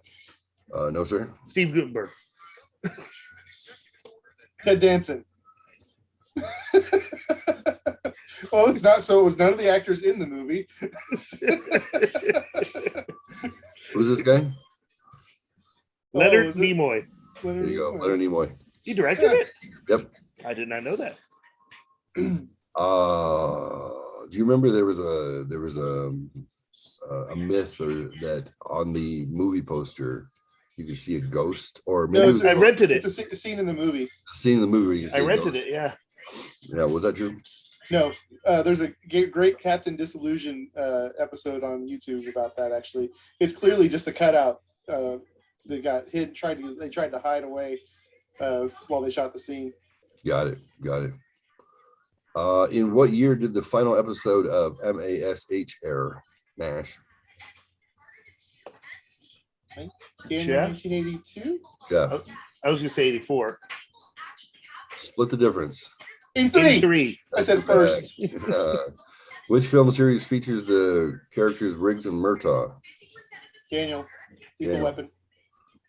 No, sir. Steve Gutenberg. Ted Danson. Well, it's not. So it was none of the actors in the movie. Who's this guy? Leonard is it? Nimoy. There you go, Leonard Nimoy. He directed it? Yep. I did not know that. Do you remember there was a myth or that on the movie poster you could see a ghost, or maybe No, it was I rented It's it. a scene in the movie. seeing the movie where you could I see a rented ghost. it. Yeah. Yeah, was that true? No, there's a great Captain Disillusion episode on YouTube about that. Actually, it's clearly just a cutout. They got hid. They tried to hide away while they shot the scene. Got it. In what year did the final episode of MASH air? MASH. January Jeff? 1982. Yeah. I was going to say 84. Split the difference. 83. 83. I said first. Which film series features the characters Riggs and Murtaugh? Daniel. Lethal Daniel. Weapon.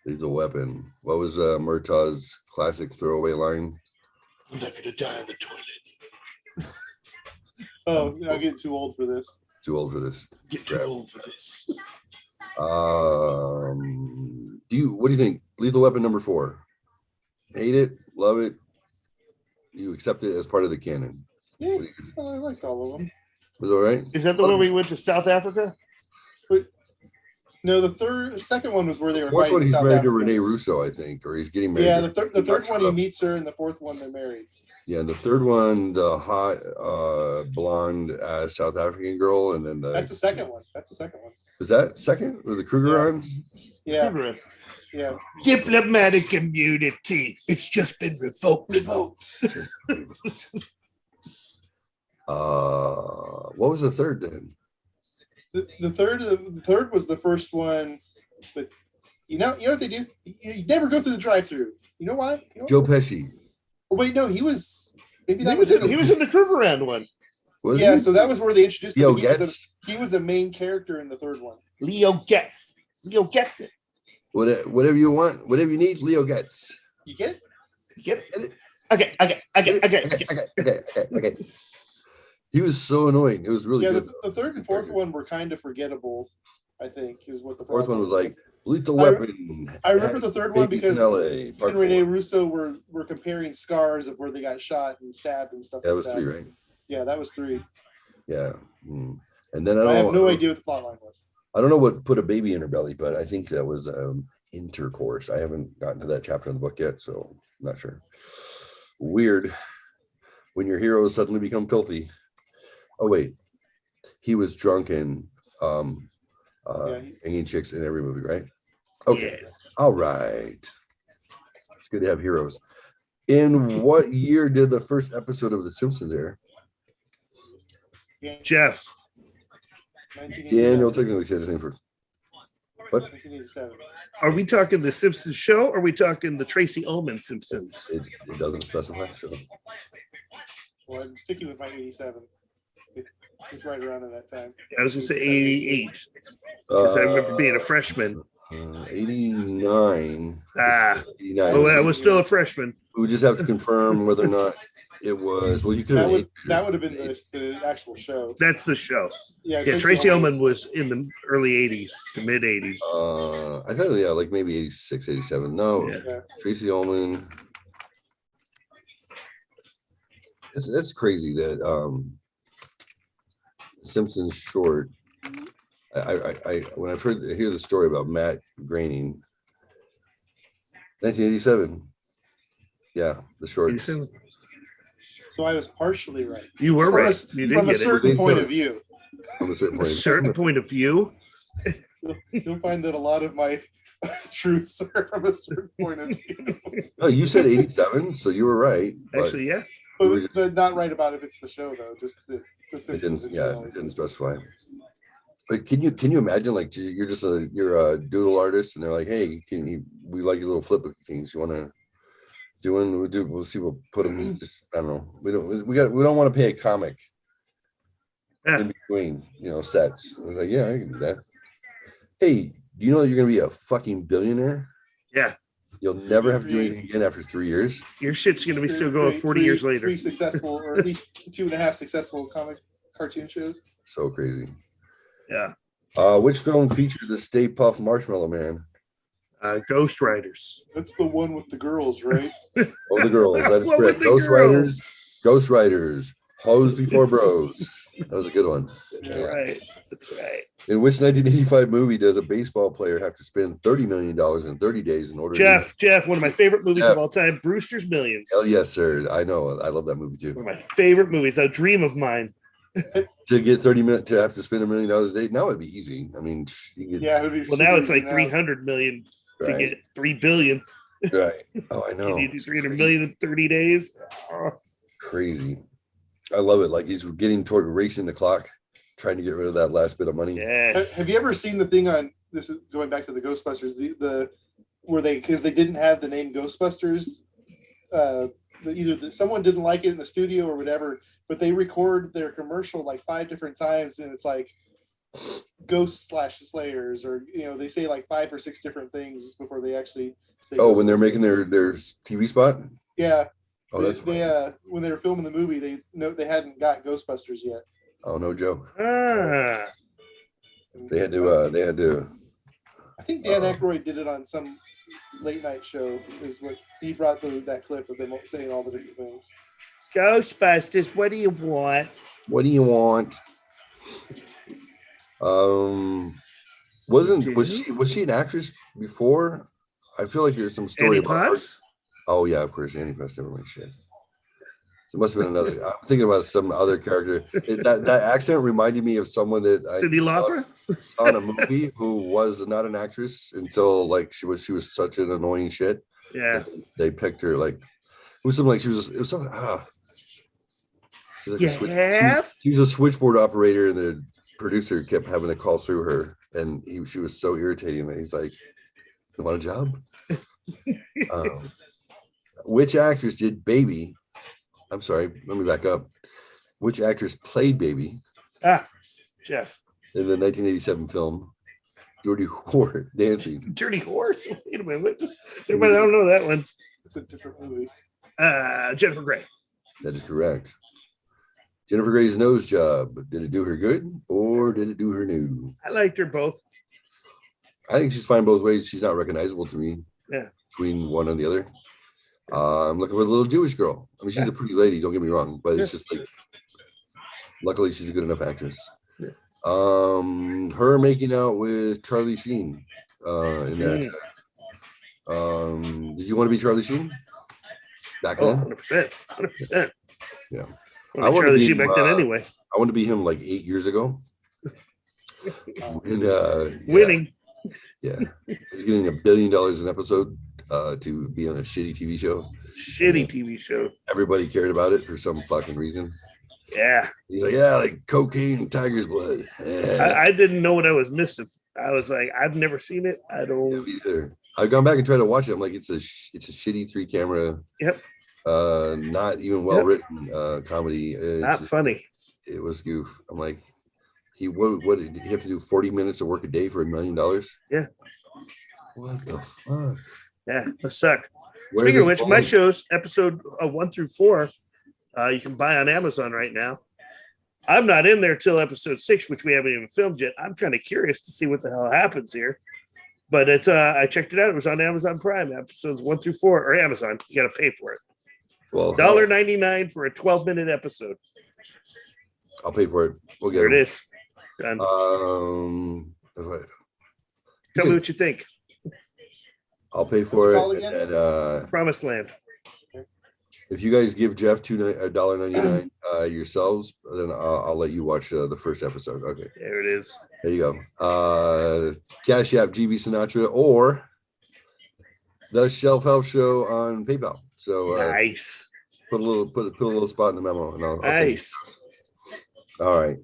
Lethal Weapon. What was Murtaugh's classic throwaway line? I'm not going to die in the toilet. Oh, I'm getting too old for this. Too old for this. Get too Crap. old for this. What do you think? Lethal Weapon number 4. Hate it, love it. You accept it as part of the canon. Yeah, What do you- I liked all of them. Was it all right? Is that the one we went to South Africa? No, second one was where they were Fourth fighting one, he's South married to Africans. Rene Russo, I think, or he's getting married. Yeah, to- the third one he meets her, and the fourth one they're married. Yeah, and the third one, the hot blonde South African girl, and then That's the second one. was that second? Were the Krugerons? Yeah, Correct. yeah. Diplomatic immunity. It's just been revoked. What was the third then? The third was the first one, but you know what they do? You never go through the drive-through. You know why? Joe Pesci. Oh, wait, no, he was. Maybe He that was was it. in the Krugerrand one. Was Yeah, he? so that was where they introduced him. Yo, He was Getz. he was the main character in the third one. Leo gets it. Whatever you want, whatever you need, Leo gets. You get it? You get it? Okay. He was so annoying. It was really Yeah, good. the third and fourth one were kind of forgettable, I think, is what the Fourth one was problem is. like Lethal I- Weapon. I remember the third one Babies because in LA, part and Rene 4. Russo were comparing scars of where they got shot and stabbed and stuff That like was that. 3, right? Yeah, that was 3. Yeah. And then I I don't have know. no idea what the plot line was. I don't know what put a baby in her belly, but I think that was intercourse. I haven't gotten to that chapter in the book yet, so I'm not sure. Weird when your heroes suddenly become filthy. Oh wait, he was drunk and hanging chicks in every movie, right? Okay, Yes. all right. It's good to have heroes. In what year did the first episode of The Simpsons air? Jeff. Daniel technically said his name for. What? 1987. Are we talking the Simpsons show? Or are we talking the Tracy Ullman Simpsons? It doesn't specify. So. Well, I'm sticking with my 87. It's right around at that time. I was going to say 88. Because I remember being a freshman. 89. 89. Oh, I was still a freshman. We would just have to confirm whether or not it was. Well, you could have. That would have been the actual show. That's the show. Yeah, Tracy Ullman was in the early 80s to mid 80s. I thought, yeah, like maybe 86, 87. No, Yeah. Tracy Ullman. That's crazy that Simpsons short. I when I hear the story about Matt Groening, 1987. Yeah, the shorts. So I was partially right. You were right. You did from a certain point of view. From a certain point of view. You'll find that a lot of my truths are from a certain point of view. No, you said 87, so you were right. Actually, yeah. But not right about if it's the show though. Just the Simpsons. It didn't specify. But can you imagine, like, you're a doodle artist and they're like, hey, we like your little flip book things. You want to do one? We'll see. We'll put them. I don't know. We don't want to pay a comic in between, sets. I was like, yeah, I can do that. Hey, do you know that you're gonna be a fucking billionaire? Yeah. You'll never have to do anything again after 3 years. Your shit's gonna be still going 40 years later. 3 successful, or at least 2.5 successful cartoon shows. So crazy. Yeah. Which film featured the Stay Puft Marshmallow Man? Ghost Riders. That's the one with the girls, right? Oh, the girls. That is correct. Ghost Riders. Hose before bros. That was a good one. That's right. In which 1985 movie does a baseball player have to spend $30 million in 30 days in order Jeff, one of my favorite movies of all time, Brewster's Millions. Hell yes, sir. I know. I love that movie too. One of my favorite movies, a dream of mine. To get 30 minutes to have to spend $1 million a day, now it'd be easy. I mean, you get, well, now it's like 300 million to get 3 billion. Right. Oh, I know. You do 300 million in 30 days. Oh. Crazy. I love it. Like he's getting toward racing the clock, trying to get rid of that last bit of money. Yes. Have you ever seen the thing on this? Is going back to the Ghostbusters, because they didn't have the name Ghostbusters. Someone didn't like it in the studio or whatever, but they record their commercial like 5 different times, and it's like Ghost / Slayers, or they say like 5 or 6 different things before they actually say. Oh, when they're making their TV spot. Yeah. Oh, that's they when they were filming the movie, they hadn't got Ghostbusters yet. Oh, no joke. Ah. They had to. I think Dan Aykroyd did it on some late night show. Is what he brought that clip of them saying all the different things. Ghostbusters, what do you want? What do you want? Was she an actress before? I feel like there's some story about her. Oh yeah, of course, Annie Potts never went shit. So it must have been another. I'm thinking about some other character. That accent reminded me of someone that Cyndi Lauper saw in a movie who was not an actress until like she was such an annoying shit. Yeah, they picked her like it was something like she was something. She was a switchboard operator, and the producer kept having to call through her, and she was so irritating that he's like, "You want a job?" Which actress did Baby? I'm sorry, let me back up. Which actress played Baby? Jeff. In the 1987 film Dirty Horse Dancing. Dirty Horse? Wait a minute. Everybody don't know that one. It's a different movie. Jennifer Grey. That is correct. Jennifer Grey's nose job. Did it do her good or did it do her new? I liked her both. I think she's fine both ways. She's not recognizable to me. Yeah. Between one and the other. I'm looking for a little Jewish girl. I mean, she's a pretty lady, don't get me wrong, but it's just like, luckily she's a good enough actress. Yeah. Her making out with Charlie Sheen in that. Did you want to be Charlie Sheen back then? 100%. Yeah. I wanted Charlie Sheen back then anyway. I wanted to be him like 8 years ago. Winning. Yeah. He's getting $1 billion an episode. to be on a shitty TV show. Shitty TV show. Everybody cared about it for some fucking reason. Yeah. He's like, yeah, like cocaine and tiger's blood. Yeah. I didn't know what I was missing. I was like, I've never seen it. I don't either. I've gone back and tried to watch it. I'm like, it's a shitty 3-camera. Yep. Not even well written comedy. Not funny. It was goof. I'm like, what did he have to do 40 minutes of work a day for $1 million? Yeah. What the fuck? Yeah, it suck. Speaking of which, my shows, episode 1 through 4, you can buy on Amazon right now. I'm not in there till episode 6, which we haven't even filmed yet. I'm kind of curious to see what the hell happens here. But it's I checked it out. It was on Amazon Prime, episodes 1 through 4, or Amazon. You got to pay for it. Well, $1.99 for a 12-minute episode. I'll pay for it. We'll get it. There it is. Done. Tell me what you think. I'll pay for it. And, Promised Land. If you guys give Jeff $1.99 yourselves, then I'll let you watch the first episode. Okay. There it is. There you go. Cash App GB Sinatra or the Shelf Help Show on PayPal. So nice. Put a little spot in the memo, and I'll nice. All right.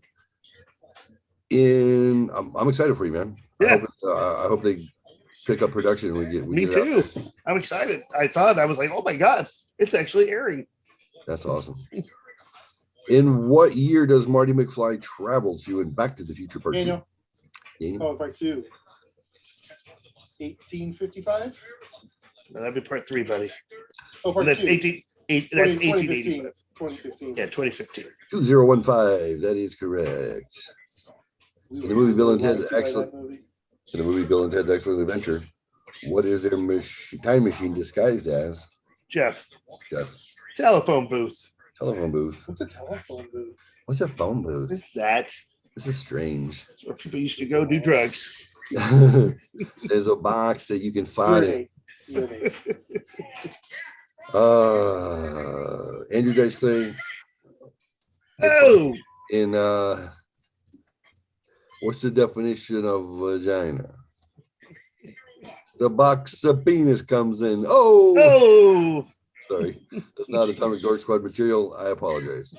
I'm excited for you, man. Yeah. I hope they pick up production. Me too. I'm excited. I saw it. I was like, oh my god, it's actually airing. That's awesome. In what year does Marty McFly travel to in Back to the Future Part 2? Oh, Part 2. 1855? No, that'd be Part 3, buddy. Oh, Part that's 2. 1885. 2015. Yeah, 2015. 2015. That is correct. In the movie Bill and Ted's Excellent Adventure, what is their time machine disguised as? Jeff. Telephone booth. Telephone booth. What's a telephone booth? What's a phone booth? What's that? This is strange. That's where people used to go do drugs. There's a box that you can find it. Andrew Dice Clay. Oh. In what's the definition of vagina? The box of penis comes in. Oh. Sorry, that's not Atomic Dork Squad material. I apologize.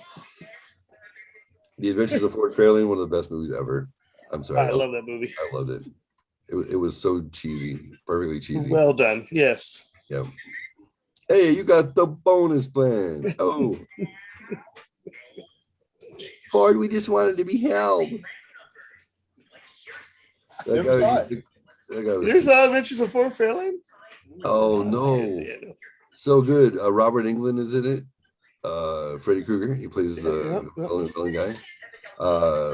The Adventures of Ford Fairlane, one of the best movies ever. I'm sorry. I love that movie. I loved it. It was so cheesy, perfectly cheesy. Well done. Yes. Yeah. Hey, you got the bonus plan. Oh. Ford, we just wanted to be held. Never saw it. You saw Adventures of Ford Fairlane? Oh no. So good. Robert Englund is in it. Freddy Krueger. He plays the villain guy.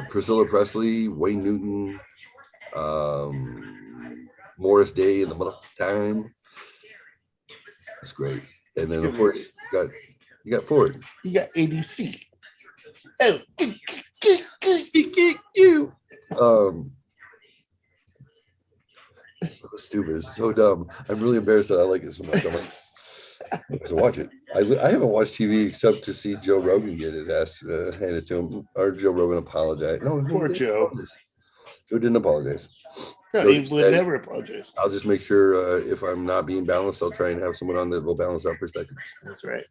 Priscilla Presley, Wayne Newton, Morris Day in the middle of time. That's great. And then of course you got Ford. You got ADC. Oh, you. So stupid. It's so dumb. I'm really embarrassed that I like it so much. I'm like, to watch it. I haven't watched TV except to see Joe Rogan get his ass handed to him, or Joe Rogan apologize. No, poor Joe. Joe didn't apologize. No, he would never apologize. I'll just make sure if I'm not being balanced, I'll try and have someone on that will balance out perspectives. That's right.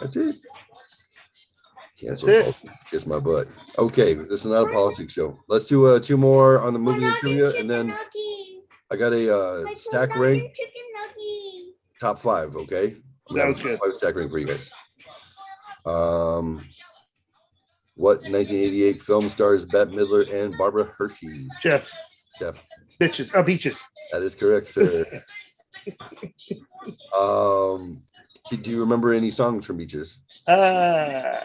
That's it. That's it. Kiss my butt. Okay, this is not a politics show. Let's do 2 more on the movie and trivia, and then I got a stack rank top 5. Okay. Sounds good. 5 stack rank for you guys. What 1988 film stars Bette Midler and Barbara Hershey? Jeff. Beaches. That is correct, sir. Do you remember any songs from Beaches? No.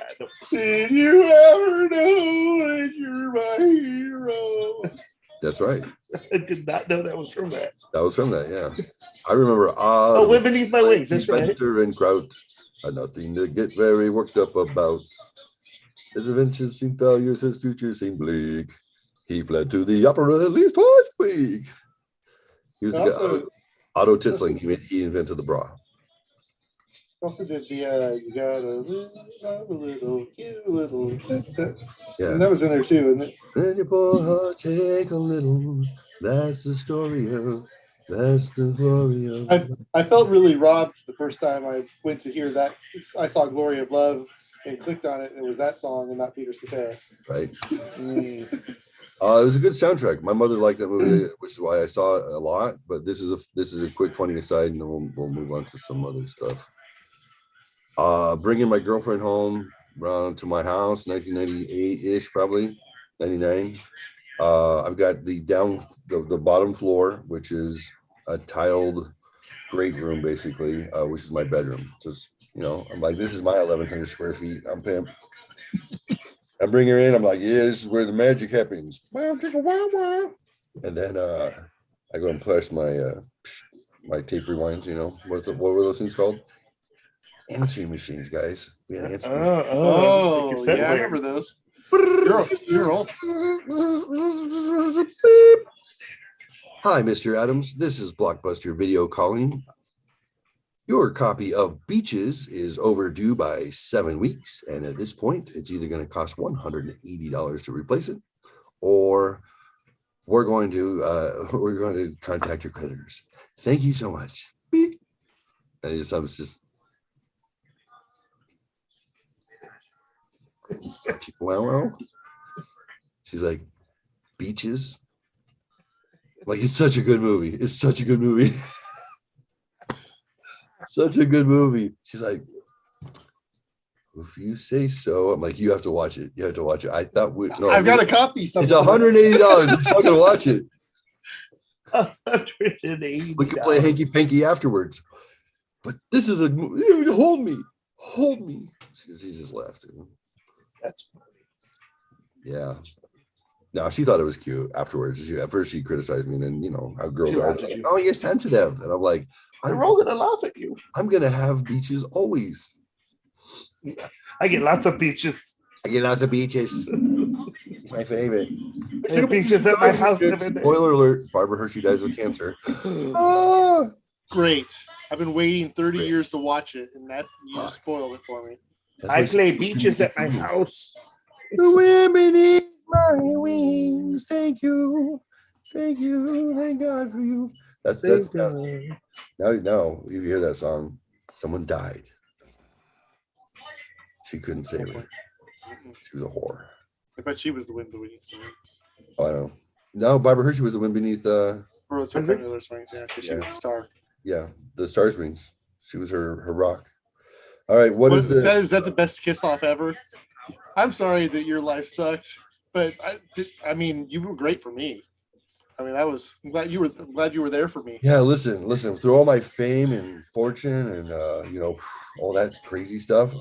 Did you ever know that you're my hero? That's right. I did not know that was from that. That was from that, yeah. I remember. Wind Beneath My Wings. That's right. And Kraut had nothing to get very worked up about. His adventures seemed failures, his future seemed bleak. He fled to the opera at least twice a week. He was Otto Titzling. He invented the bra. Also did the you got a little, yeah. And that was in there too, isn't it? When your poor heart take a little, that's the story of That's the glory of. I felt really robbed the first time I went to hear that. I saw Glory of Love and clicked on it, and it was that song and not Peter Cetera. Right. It was a good soundtrack. My mother liked that movie, which is why I saw it a lot. But this is a quick funny aside, and then we'll move on to some other stuff. Bringing my girlfriend home around to my house, 1998-ish, probably 99. I've got the bottom floor, which is a tiled great room, basically, which is my bedroom. Just, I'm like, this is my 1,100 square feet. I'm paying. I bring her in. I'm like, yeah, this is where the magic happens. And then I go and press my my tape rewinds. What were those things called? Answering machines, guys. Yeah, I remember those. You're old. Hi, Mr. Adams. This is Blockbuster Video calling. Your copy of Beaches is overdue by 7 weeks, and at this point, it's either going to cost $180 to replace it, or we're going to contact your creditors. Thank you so much. Beep. I was just. Well. She's like, Beaches. Like, it's such a good movie. It's such a good movie. Such a good movie. She's like, if you say so. I'm like, you have to watch it. You have to watch it. I thought I've got a copy. It's $180. Let's fucking watch it. $180. We can play hanky panky afterwards. But this is hold me. She just laughed. That's funny. Yeah. No, she thought it was cute afterwards. At first she criticized me, and then how girls are like, oh, you're sensitive. And I'm like, I'm all gonna laugh at you. I'm gonna have beaches always. Yeah. I get lots of beaches. It's my favorite. Beaches at my house. Spoiler alert, Barbara Hershey dies of cancer. Great. I've been waiting 30 years to watch it, and that you just spoiled it for me. I play beaches at my house. The women eat my wings. Thank you. Thank God for you. That's now if you hear that song, someone died. She couldn't save her. She was a whore. I bet she was the wind beneath the wings. Oh, I don't know. No, Barbara Hershey was the wind beneath Rose Miller's wings, yeah, because she was a star. Yeah, the star's wings. She was her rock. All right, is that the best kiss off ever? I'm sorry that your life sucked, but I mean, you were great for me. I mean, I'm glad you were there for me. Yeah, listen, through all my fame and fortune and all that crazy stuff,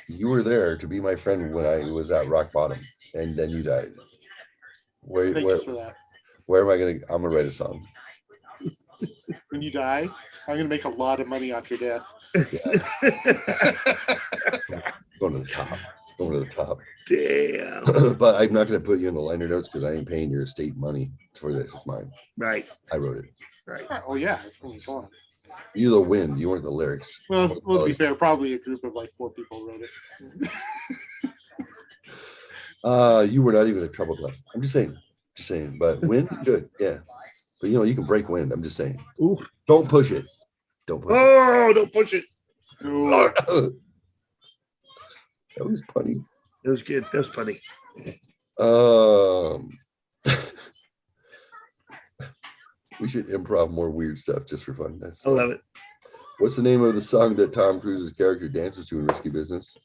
you were there to be my friend when I was at rock bottom, and then you died. Thank you for that. Where am I I'm gonna write a song. When you die, I'm gonna make a lot of money off your death. Going to the top. Damn. But I'm not going to put you in the liner notes because I ain't paying your estate money for this. It's mine. Right. I wrote it. Right. Oh yeah. Go on. You're the wind. You weren't the lyrics. Well, to be fair, probably a group of like 4 people wrote it. You were not even a treble clef. I'm just saying. But wind, good. Yeah. But you can break wind. I'm just saying. Ooh. Don't push it. Don't push it. That was funny. It was good. That was funny. We should improv more weird stuff just for fun. I love it. What's the name of the song that Tom Cruise's character dances to in Risky Business?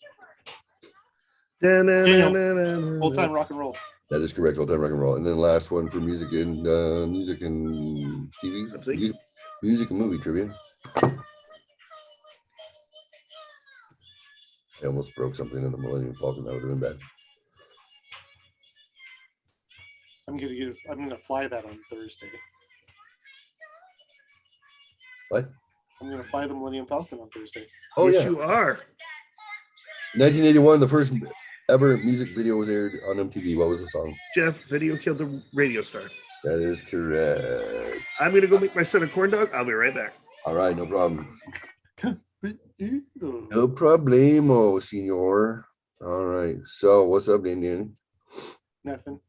Old Time Rock and Roll. That is correct. Old Time Rock and Roll. And then last one for music and TV. Music and movie trivia. I almost broke something in the Millennium Falcon. That would have been bad. I'm gonna fly that on Thursday. What? I'm gonna fly the Millennium Falcon on Thursday. Oh yes, yeah, you are. 1981, the first ever music video was aired on MTV. What was the song? Jeff, video killed the radio star. That is correct. I'm gonna go make my son a corn dog. I'll be right back. All right, no problem. No problemo, senor. All right. So what's up, Indian? Nothing.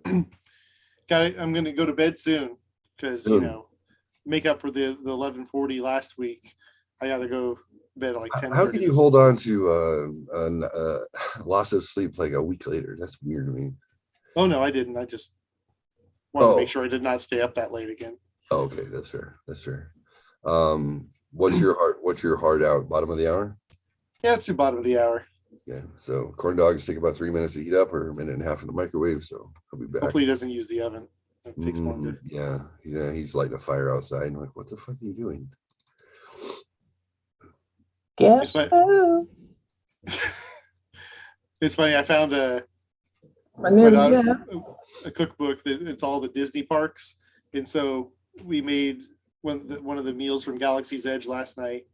I'm gonna go to bed soon. because Ooh. make up for the 11:40 last week. I got to go to bed at like 10:30. How can you hold on to loss of sleep like a week later? That's weird to me. Oh no, I didn't. I just wanted to make sure I did not stay up that late again. Oh, okay, that's fair. That's fair. What's your heart out? Bottom of the hour? Yeah, it's your bottom of the hour. Yeah. So corn dogs take about 3 minutes to heat up, or a minute and a half in the microwave. So I'll be back. Hopefully he doesn't use the oven. It takes longer. Yeah. He's lighting a fire outside. I'm like, what the fuck are you doing? Guess who? It's funny. I found a cookbook that it's all the Disney parks, and so we made one of the meals from Galaxy's Edge last night,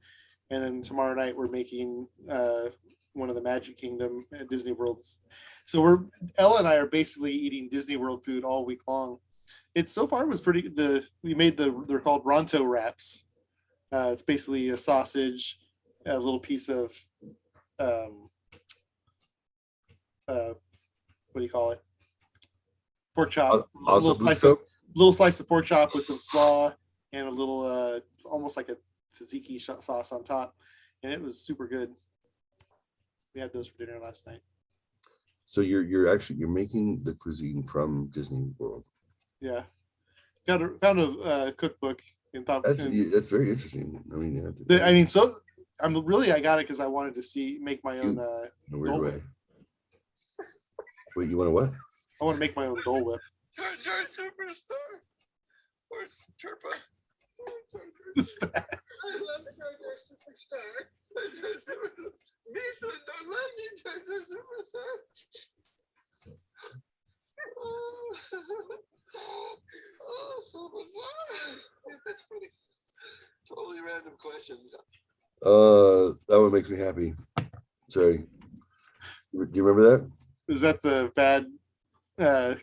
and then tomorrow night we're making one of the Magic Kingdom at Disney World. So Ella and I are basically eating Disney World food all week long. It so far was pretty. We made they're called Ronto wraps. It's basically a sausage, a little piece of what do you call it? Pork chop. A little slice of pork chop with some slaw and a little almost like a tzatziki sauce on top, and it was super good. We had those for dinner last night. So you're making the cuisine from Disney World. Yeah, found a cookbook and thought That's very interesting. I mean, I got it because I wanted to make my own. In a weird way. Wait, you want to what? I want to make my own Dole Whip. Superstar. Where's Chirpa? What's that? I love the Superstar. Lisa, don't let me turn the Superstar. Oh, Superstar. That's pretty. Totally random questions. That one makes me happy. Sorry. Do you remember that? Is that the bad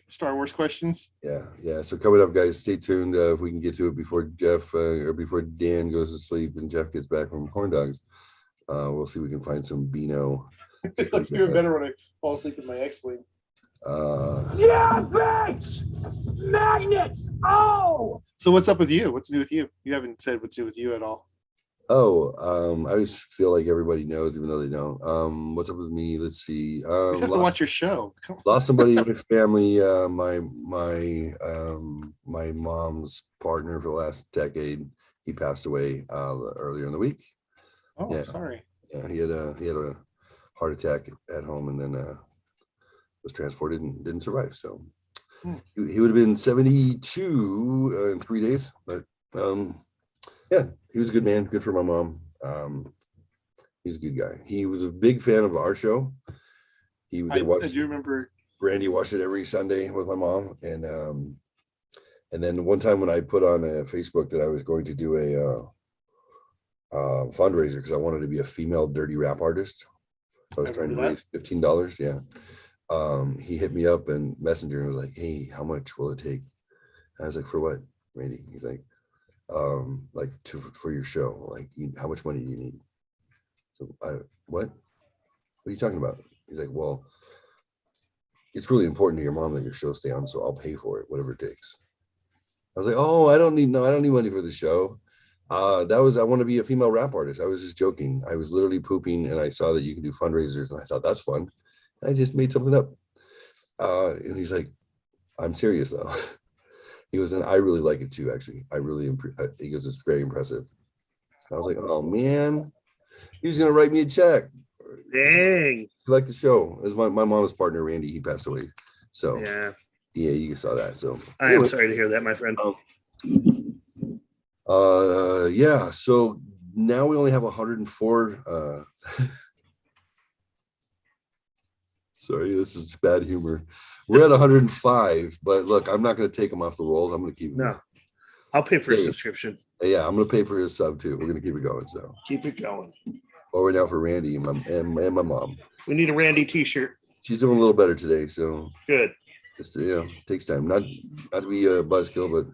Star Wars questions? Yeah. So coming up, guys, stay tuned. If we can get to it before Jeff or before Dan goes to sleep and Jeff gets back from corn dogs, we'll see if we can find some Beano. It's even better when I fall asleep in my X-wing. Yeah, bitch! Magnets! Oh! So what's up with you? What's new with you? You haven't said what's new with you at all. I always feel like everybody knows, even though they don't. What's up with me? Let's see. You have to watch your show. Lost somebody in my family. My mom's partner for the last decade. He passed away earlier in the week. Oh, yeah. Sorry. Yeah, he had a heart attack at home, and then was transported and didn't survive. So he would have been 72 in 3 days. But yeah, he was a good man. Good for my mom. He's a good guy. He was a big fan of our show. Do you remember? Randy watched it every Sunday with my mom, and then one time when I put on a Facebook that I was going to do a fundraiser because I wanted to be a female dirty rap artist. So I was trying to raise $15. Yeah. He hit me up in Messenger and was like, "Hey, how much will it take?" I was like, "For what, Randy?" He's like, for your show, like, how much money do you need? So what are you talking about? He's like, "Well, it's really important to your mom that your show stay on, so I'll pay for it, whatever it takes." I was like, "Oh, I don't need money for the show. I want to be a female rap artist." I was just joking. I was literally pooping, and I saw that you can do fundraisers, and I thought that's fun. I just made something up. And he's like, "I'm serious though." He goes, "And I really like it too, actually. He goes, "It's very impressive." I was like, "Oh man, he was gonna write me a check." Dang. He liked the show. It was my mom's partner, Randy. He passed away. So yeah, you saw that. So I am sorry to hear that, my friend. Yeah. So now we only have 104. Sorry, this is bad humor. We're at 105, but look, I'm not going to take them off the rolls. I'm going to keep them. No, I'll pay for a subscription. Yeah, I'm going to pay for his sub too. We're going to keep it going. So keep it going. Well, right now for Randy and my mom. We need a Randy T-shirt. She's doing a little better today, so good. It's takes time. Not to be a buzzkill, but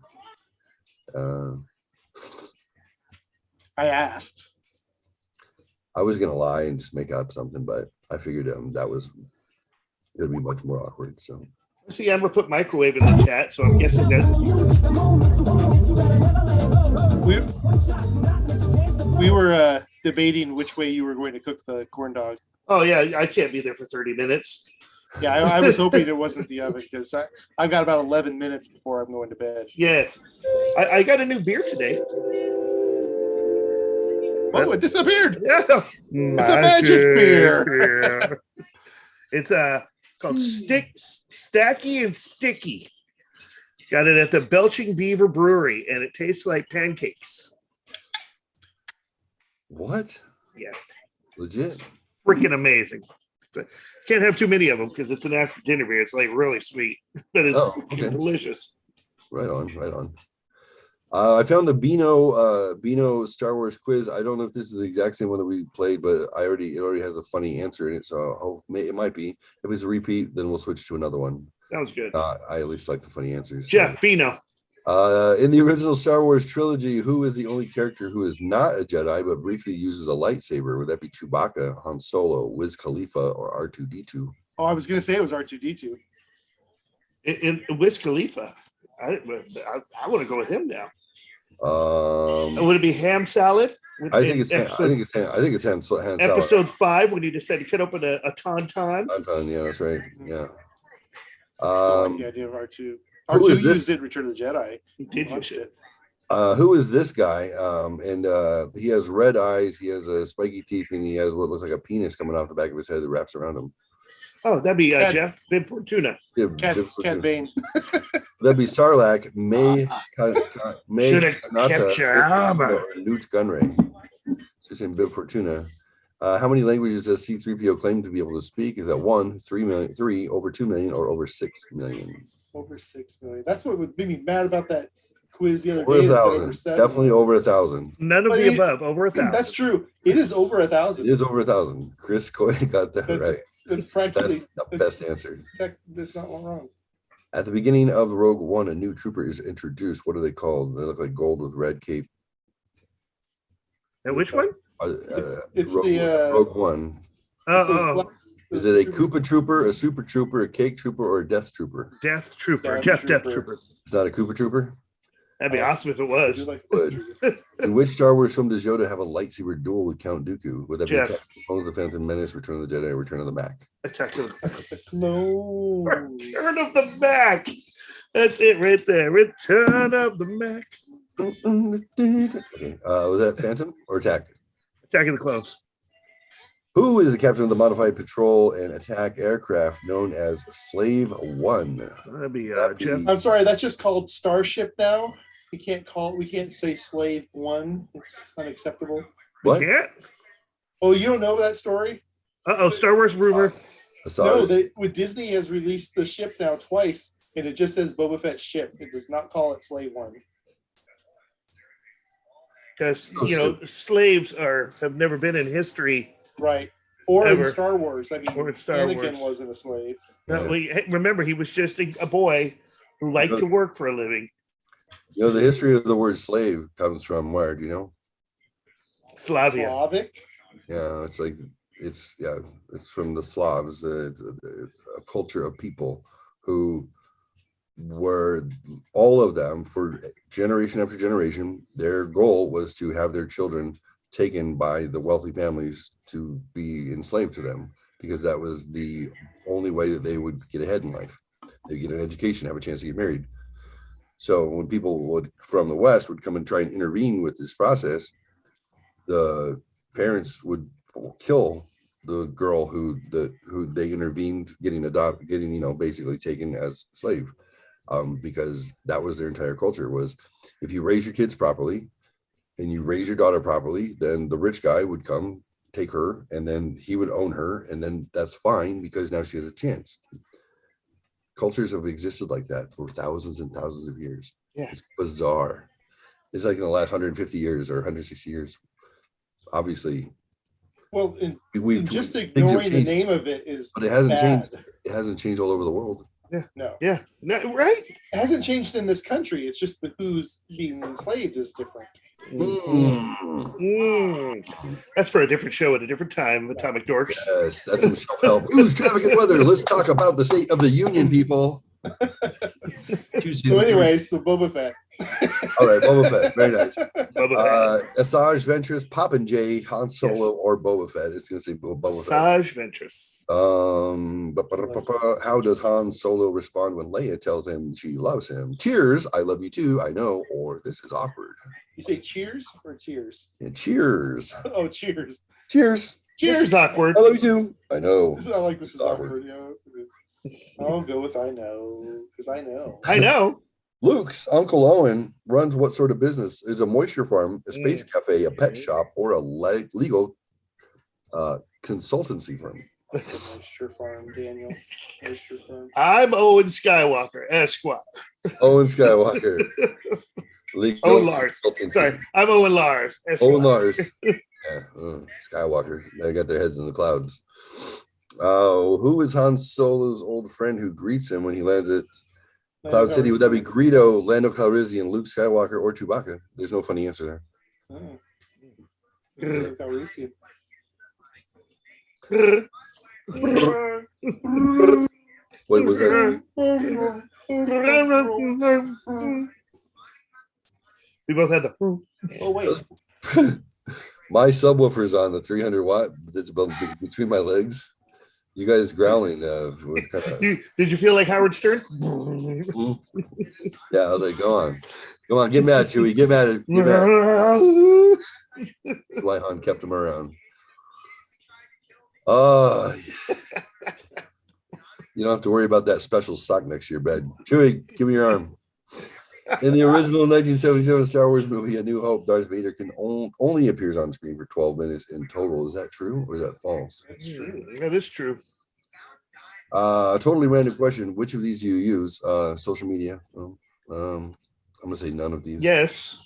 I asked. I was going to lie and just make up something, but I figured that was going to be much more awkward. So See, Amber put microwave in the chat, so I'm guessing that we were debating which way you were going to cook the corn dog. Oh yeah, I can't be there for 30 minutes. Yeah, I was hoping it wasn't the oven because I've got about 11 minutes before I'm going to bed. Yes, I got a new beer today. Oh, it disappeared. Yeah, It's a magic beer. It's called Stacky and Sticky. Got it at the Belching Beaver Brewery, and it tastes like pancakes. What? Yes, Legit? freaking amazing. Can't have too many of them because it's an after dinner beer. It's like really sweet, but it's delicious. Right on, right on. I found the Beano Star Wars quiz. I don't know if this is the exact same one that we played, but it already has a funny answer in it. So it might be. If it's a repeat, then we'll switch to another one. Sounds good. I at least like the funny answers. Jeff Beano. In the original Star Wars trilogy, who is the only character who is not a Jedi but briefly uses a lightsaber? Would that be Chewbacca, Han Solo, Wiz Khalifa, or R2-D2? Oh, I was going to say it was R2-D2. In Wiz Khalifa. I want to go with him now. Would it be ham salad? I think it's ham salad. Episode 5 when you decided to cut open a tauntaun. Tauntaun, yeah, that's right. Yeah. I like the idea of R2. R2 used it in Return of the Jedi. He did use it. Who is this guy? He has red eyes, he has spiky teeth, and he has what looks like a penis coming off the back of his head that wraps around him. Oh, that'd be Jeff Bib Fortuna. Yeah, Cat Bane. That'd be Sarlacc, May Should have kept your armor. Newt Gunray. Just in Bib Fortuna. How many languages does C-3PO claim to be able to speak? Is that 1, 3 million, 3, over 2 million, or over 6 million? Over 6 million. That's what would make me mad about that quiz the other Over day. 1,000. Definitely over 1,000. None of the above. Over 1,000. That's true. It is over 1,000. It is over 1,000. Chris Coy got that right. That's practically the best answer. That's not wrong. At the beginning of Rogue One, a new trooper is introduced. What are they called? They look like gold with red cape. And which one? It's Rogue One. Is it a Koopa Trooper, a Super Trooper, a Cake Trooper, or a Death Trooper? Death Trooper. Death Trooper. It's not a Koopa Trooper? That'd be awesome if it was. In which Star Wars film does Yoda have a lightsaber duel with Count Dooku? Would that be Attack of the Phantom Menace, Return of the Jedi, or Return of the Mac? Attack of the No. Return of the Mac. That's it right there. Return of the Mac. Okay. Was that Phantom or Attack? Attack of the Clones. Who is the captain of the modified patrol and attack aircraft known as Slave One? That'd be Jeff. I'm sorry, that's just called Starship now. We can't say Slave One. It's unacceptable. What? We can't? Oh, you don't know that story? Star Wars rumor. No, with Disney has released the ship now twice, and it just says Boba Fett ship. It does not call it Slave One. Because slaves have never been in history. Right. Or ever. In Star Wars. I mean, Anakin wasn't a slave. No, remember, he was just a boy who liked to work for a living. You know, the history of the word slave comes from where? Do you know? Slavic? Yeah, it's from the Slavs, a culture of people who were, all of them, for generation after generation, their goal was to have their children taken by the wealthy families to be enslaved to them, because that was the only way that they would get ahead in life. They get an education, have a chance to get married. So when people from the West would come and try and intervene with this process, the parents would kill the girl who they intervened, getting basically taken as slave, because that was their entire culture. Was if you raise your kids properly and you raise your daughter properly, then the rich guy would come take her, and then he would own her, and then that's fine because now she has a chance. Cultures have existed like that for thousands and thousands of years. Yeah, it's bizarre. It's like in the last 150 years or 160 years, obviously. Well, just ignoring the name of it is, but it hasn't bad. changed. It hasn't changed all over the world. Yeah. No. Yeah. No, right. It hasn't changed in this country. It's just the who's being enslaved is different. That's for a different show at a different time. Atomic Dorks. Yes, that's some self-help. Who's traffic and weather? Let's talk about the State of the Union, people. So anyway, so Boba Fett. All right, Boba Fett. Very nice. Boba Fett. Asajj Ventress, Popinjay, Han Solo, or Boba Fett. It's gonna say Boba Fett. Asajj Ventress. How does Han Solo respond when Leia tells him she loves him? Cheers, I love you too, I know, or this is awkward. You say cheers or tears? Yeah, cheers. Oh, cheers. Cheers. Cheers. This is awkward. I love you too. I know. I like this is awkward. Yeah, I'll go with I know, because I know. I know. Luke's Uncle Owen runs what sort of business? Is a moisture farm, a space cafe, a pet shop, or a legal consultancy firm? Moisture farm, Daniel. Moisture farm. I'm Owen Skywalker, Esquire. Owen Skywalker. Legal Owen Lars. consultancy. Sorry, I'm Owen Lars. Esquire. Owen Lars. Yeah, Skywalker. They got their heads in the clouds. Who is Han Solo's old friend who greets him when he lands at Cloud City? Would that be Greedo, Lando Calrissian, Luke Skywalker, or Chewbacca? There's no funny answer there. Calrissian. Wait, was that? We both had the. Oh wait. My subwoofer's on the 300 watt that's between my legs. You guys growling was kind of. Did you feel like Howard Stern? Yeah, I was like, go on, get mad, Chewie, get mad, get mad. Why Han kept him around. You don't have to worry about that special sock next to your bed. Chewie, give me your arm. In the original 1977 Star Wars movie, A New Hope, Darth Vader can only appears on screen for 12 minutes in total. Is that true or is that false? That's true. That is true. Totally random question. Which of these do you use? Social media. I'm gonna say none of these. Yes.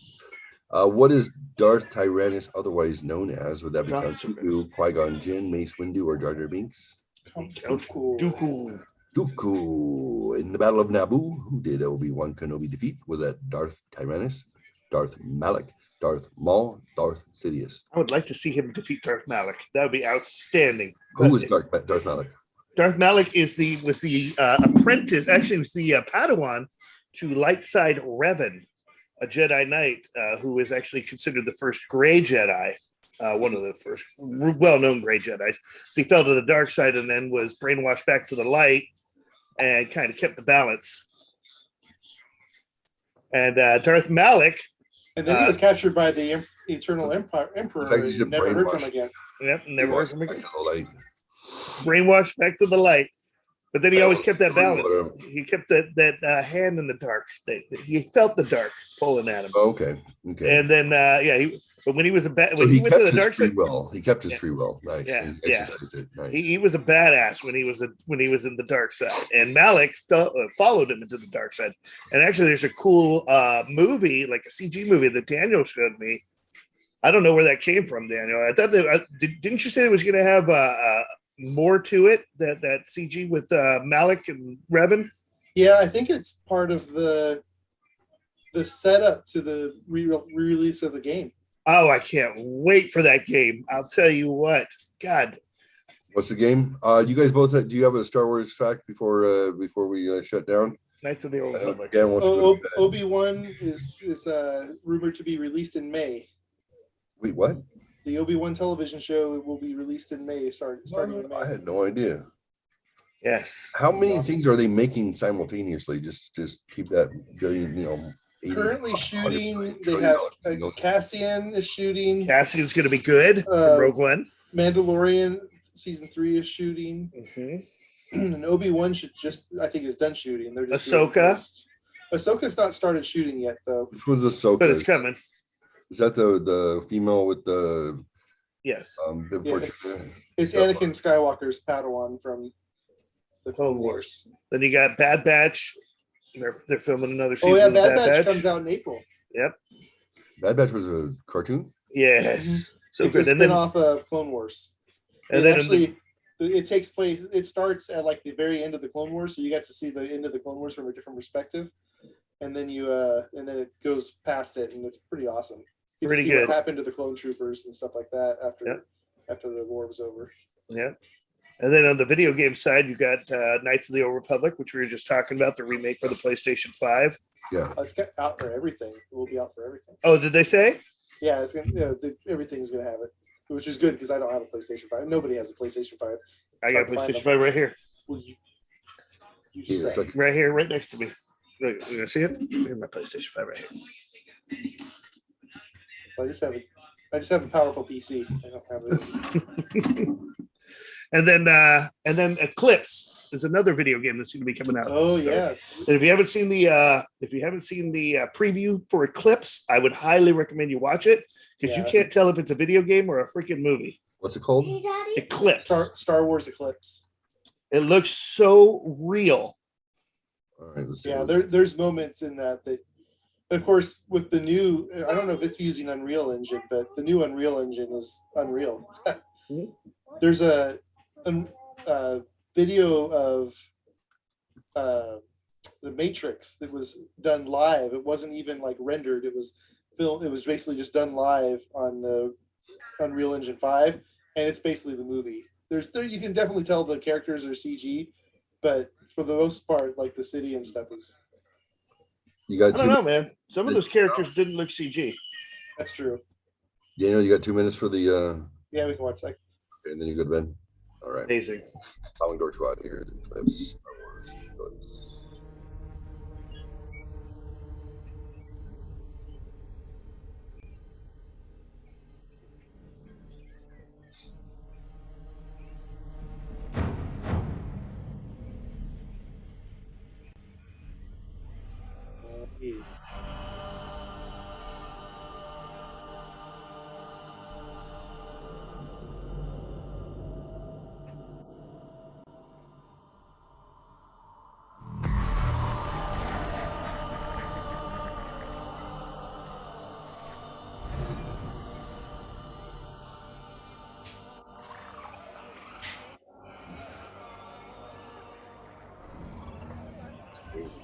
What is Darth Tyrannus otherwise known as? Would that be Count Dooku, Qui-Gon Jinn, Mace Windu, or Jar Jar Binks? Dooku. Dooku. In the Battle of Naboo, who did Obi-Wan Kenobi defeat? Was that Darth Tyrannus, Darth Malak, Darth Maul, Darth Sidious? I would like to see him defeat Darth Malak. That would be outstanding. Who was Darth Malak? Darth Malak was the apprentice. Actually, was the Padawan to Lightside Revan, a Jedi Knight who is actually considered the first Gray Jedi. One of the first well-known Gray Jedis. So he fell to the dark side and then was brainwashed back to the light and kind of kept the balance. And Darth Malak. And then he was captured by the Eternal Emperor and never heard from him again. Yep, never heard from him again. Brainwashed back to the light. But then he always kept that balance. He kept that hand in the dark. He felt the dark pulling at him. Okay. And then, but when he was when so he went to the dark side, well, he kept his free will. Nice. Yeah, It. Nice. He was a badass when he was in the dark side, and Malak followed him into the dark side. And actually, there's a cool movie, like a CG movie that Daniel showed me. I don't know where that came from, Daniel. I thought didn't you say it was going to have more to it, that CG with Malak and Revan? Yeah, I think it's part of the setup to the re-release of the game. Oh, I can't wait for that game. I'll tell you what. God. What's the game? You guys both do you have a Star Wars fact before we shut down? Knights of the Old Republic. Obi-Wan is rumored to be released in May. Wait, what? The Obi-Wan television show will be released in May. Starting in May. I had no idea. Yes. How many things are they making simultaneously? Just keep that billion, 80, currently shooting. They have Cassian is shooting. Cassian's going to be good. Rogue One. Mandalorian season 3 is shooting. Mm-hmm. And Obi-Wan I think is done shooting. They're just Ahsoka. Ahsoka's not started shooting yet though. Which one's Ahsoka? But it's coming. Is that the female with the? Yes. It's Anakin Skywalker's Padawan from the Clone Wars. Then you got Bad Batch. They're filming another season. Oh yeah, of Bad Batch comes out in April. Yep. Bad Batch was a cartoon. Yes. Mm-hmm. So it's good. a spin-off of Clone Wars. And then it takes place. It starts at like the very end of the Clone Wars, so you get to see the end of the Clone Wars from a different perspective, and then and then it goes past it, and it's pretty awesome. You pretty see good. What happened to the clone troopers and stuff like that after the war was over. Yeah. And then on the video game side, you got Knights of the Old Republic, which we were just talking about, the remake for the PlayStation 5. Yeah. It's out for everything. It will be out for everything. Oh, did they say? Yeah, it's gonna. Everything's gonna have it, which is good because I don't have a PlayStation 5. Nobody has a PlayStation 5. I got a PlayStation 5 right here. Well, you Yeah, just it's said. like- Right here, right next to me. Look, you gonna see it? Here's my PlayStation 5 right here. I just have a powerful PC. I don't have it. And then Eclipse is another video game that's going to be coming out. Oh So- yeah. And if you haven't seen the preview for Eclipse, I would highly recommend you watch it because you Yeah. can't tell if it's a video game or a freaking movie. What's it called? Eclipse. Star Wars Eclipse. It looks so real. All right, let's see. Yeah, there's moments in that, of course, with the new, I don't know if it's using Unreal Engine, but the new Unreal Engine is unreal. There's a video of the Matrix that was done live. It wasn't even like rendered. It was filmed. It was basically just done live on the Unreal Engine 5, and it's basically the movie. You can definitely tell the characters are CG, but for the most part, like the city and stuff is. You got I don't know, man. Some of those characters didn't look CG. That's true. Daniel, you got 2 minutes for the Yeah, we can watch that. and then you go to bed. All right. Amazing. Following Dork Squad here. Eclipse. Star Wars, Eclipse. It's crazy.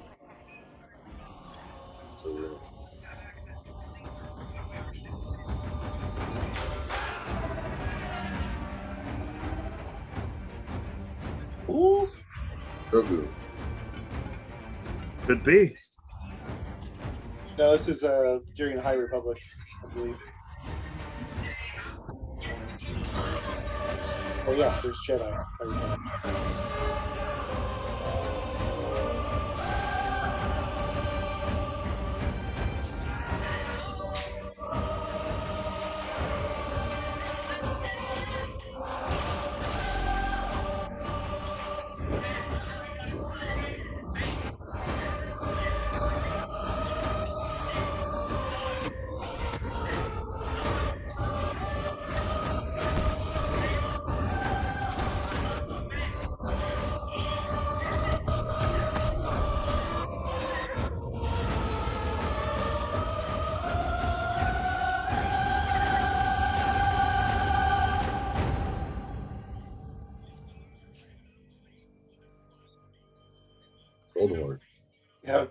So real. Ooh, Grogu. could be. No, this is during High Republic, I believe. Oh yeah, there's Jedi. High Republic. Voldemort. Yeah.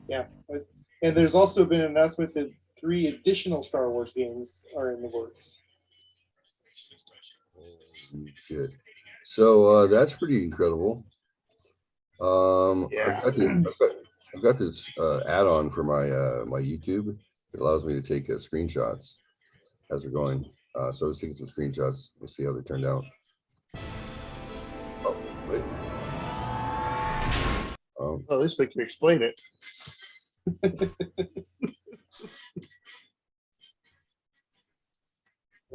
Yeah. And there's also been an announcement that 3 additional Star Wars games are in the works. Shit. So that's pretty incredible. Yeah. I've got this add-on for my my YouTube. It allows me to take screenshots as we're going. So I was taking some screenshots. We'll see how they turned out. Oh, wait. Well, at least they can explain it.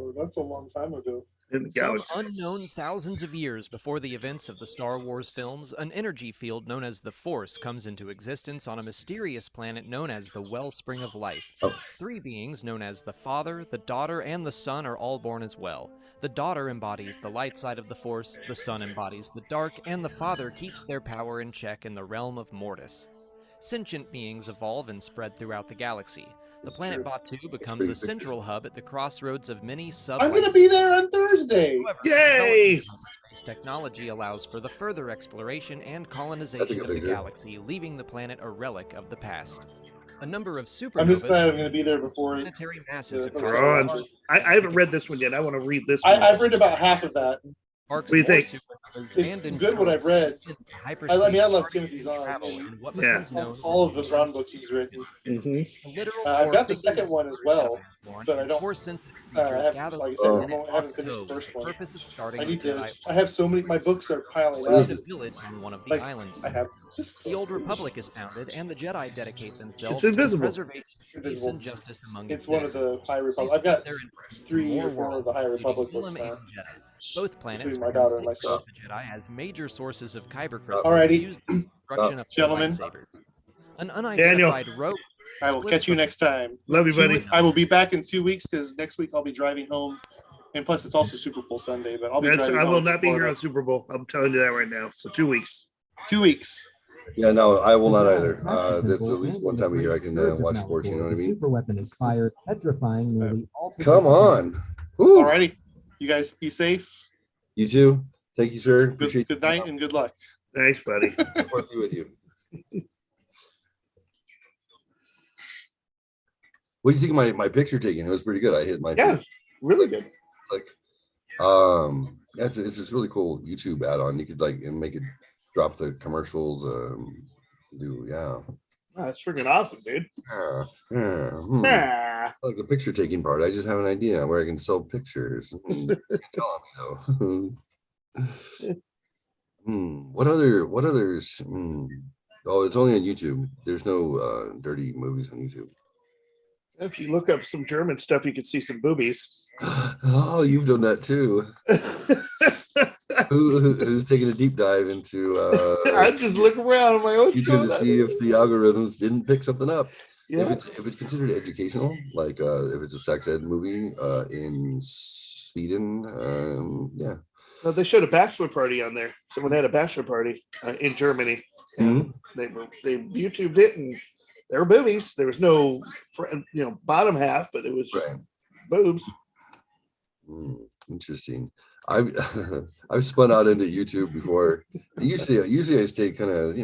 Oh, that's a long time ago. In the Some galaxy. unknown thousands of years before the events of the Star Wars films, an energy field known as the Force comes into existence on a mysterious planet known as the Wellspring of Life. Oh. 3 beings known as the Father, the Daughter, and the Son are all born as well. The Daughter embodies the light side of the Force, the Son embodies the dark, and the Father keeps their power in check in the realm of Mortis. Sentient beings evolve and spread throughout the galaxy. The That's planet true. Batu becomes a central hub at the crossroads of many sub. I'm gonna be there on Thursday. Yay! This technology allows for the further exploration and colonization good of the picture. galaxy, leaving the planet a relic of the past. A number of I'm just glad I'm supernovas, gonna be there before. planetary masses Yeah, across We're on. the I haven't read this one yet. I want to read this one. I've read about half of that. What do you think? It's good what I've read. I love Timothy's on. Yeah. All of the Brown books he's written. Mm-hmm. I've got the second one as well, but I don't. I haven't, gather like I said, the I planet haven't finished the Bosco first with the one. purpose of starting I need the to. Jedi I have so many. My books are piling What up. is a village on one of the Like, islands. I have. The Old Republic is founded, and the Jedi dedicate themselves It's invisible. to preservation, peace, and justice among It's its one of citizens. the High Republic. I've got Their 3 more or 4 of the worlds, High including Republic books Elam now. and Jedha. Both planets Between my become daughter and sacred myself. to the Jedi as major sources of kyber crystals Alrighty. used in the construction of their Gentlemen. lightsabers. An unidentified rogue. I will catch you next time. Love you, buddy. I will be back in 2 weeks because next week I'll be driving home, and plus it's also Super Bowl Sunday. But I'll be driving. I will home not to be here Florida. on Super Bowl. I'm telling you that right now. So 2 weeks. 2 weeks. Yeah, no, I will not either. That's at least one time a year I can watch sports. You know what I mean? Super weapon is fired, petrifying nearly all. Come on. Woo. Alrighty, you guys be safe. You too. Thank you, sir. Appreciate Good night and good luck. Nice, buddy. Work with you. What do you think of my picture taking? It was pretty good. I hit my really good. Like it's this really cool YouTube add-on. You could like make it drop the commercials, Oh, that's freaking awesome, dude. I like the picture taking part. I just have an idea where I can sell pictures. What others? Oh, it's only on YouTube. There's no dirty movies on YouTube. If you look up some German stuff, you can see some boobies. Oh, you've done that too. Who's taking a deep dive into I just look around on my own YouTube to see if the algorithms didn't pick something up. Yeah. If it's considered educational, like if it's a sex ed movie in Sweden, yeah. No, they showed a bachelor party on there. Someone had a bachelor party in Germany. And they YouTubed it, and there were boobies. There was no, bottom half, but it was boobs. Interesting. I've spun out into YouTube before. Usually I stay kind of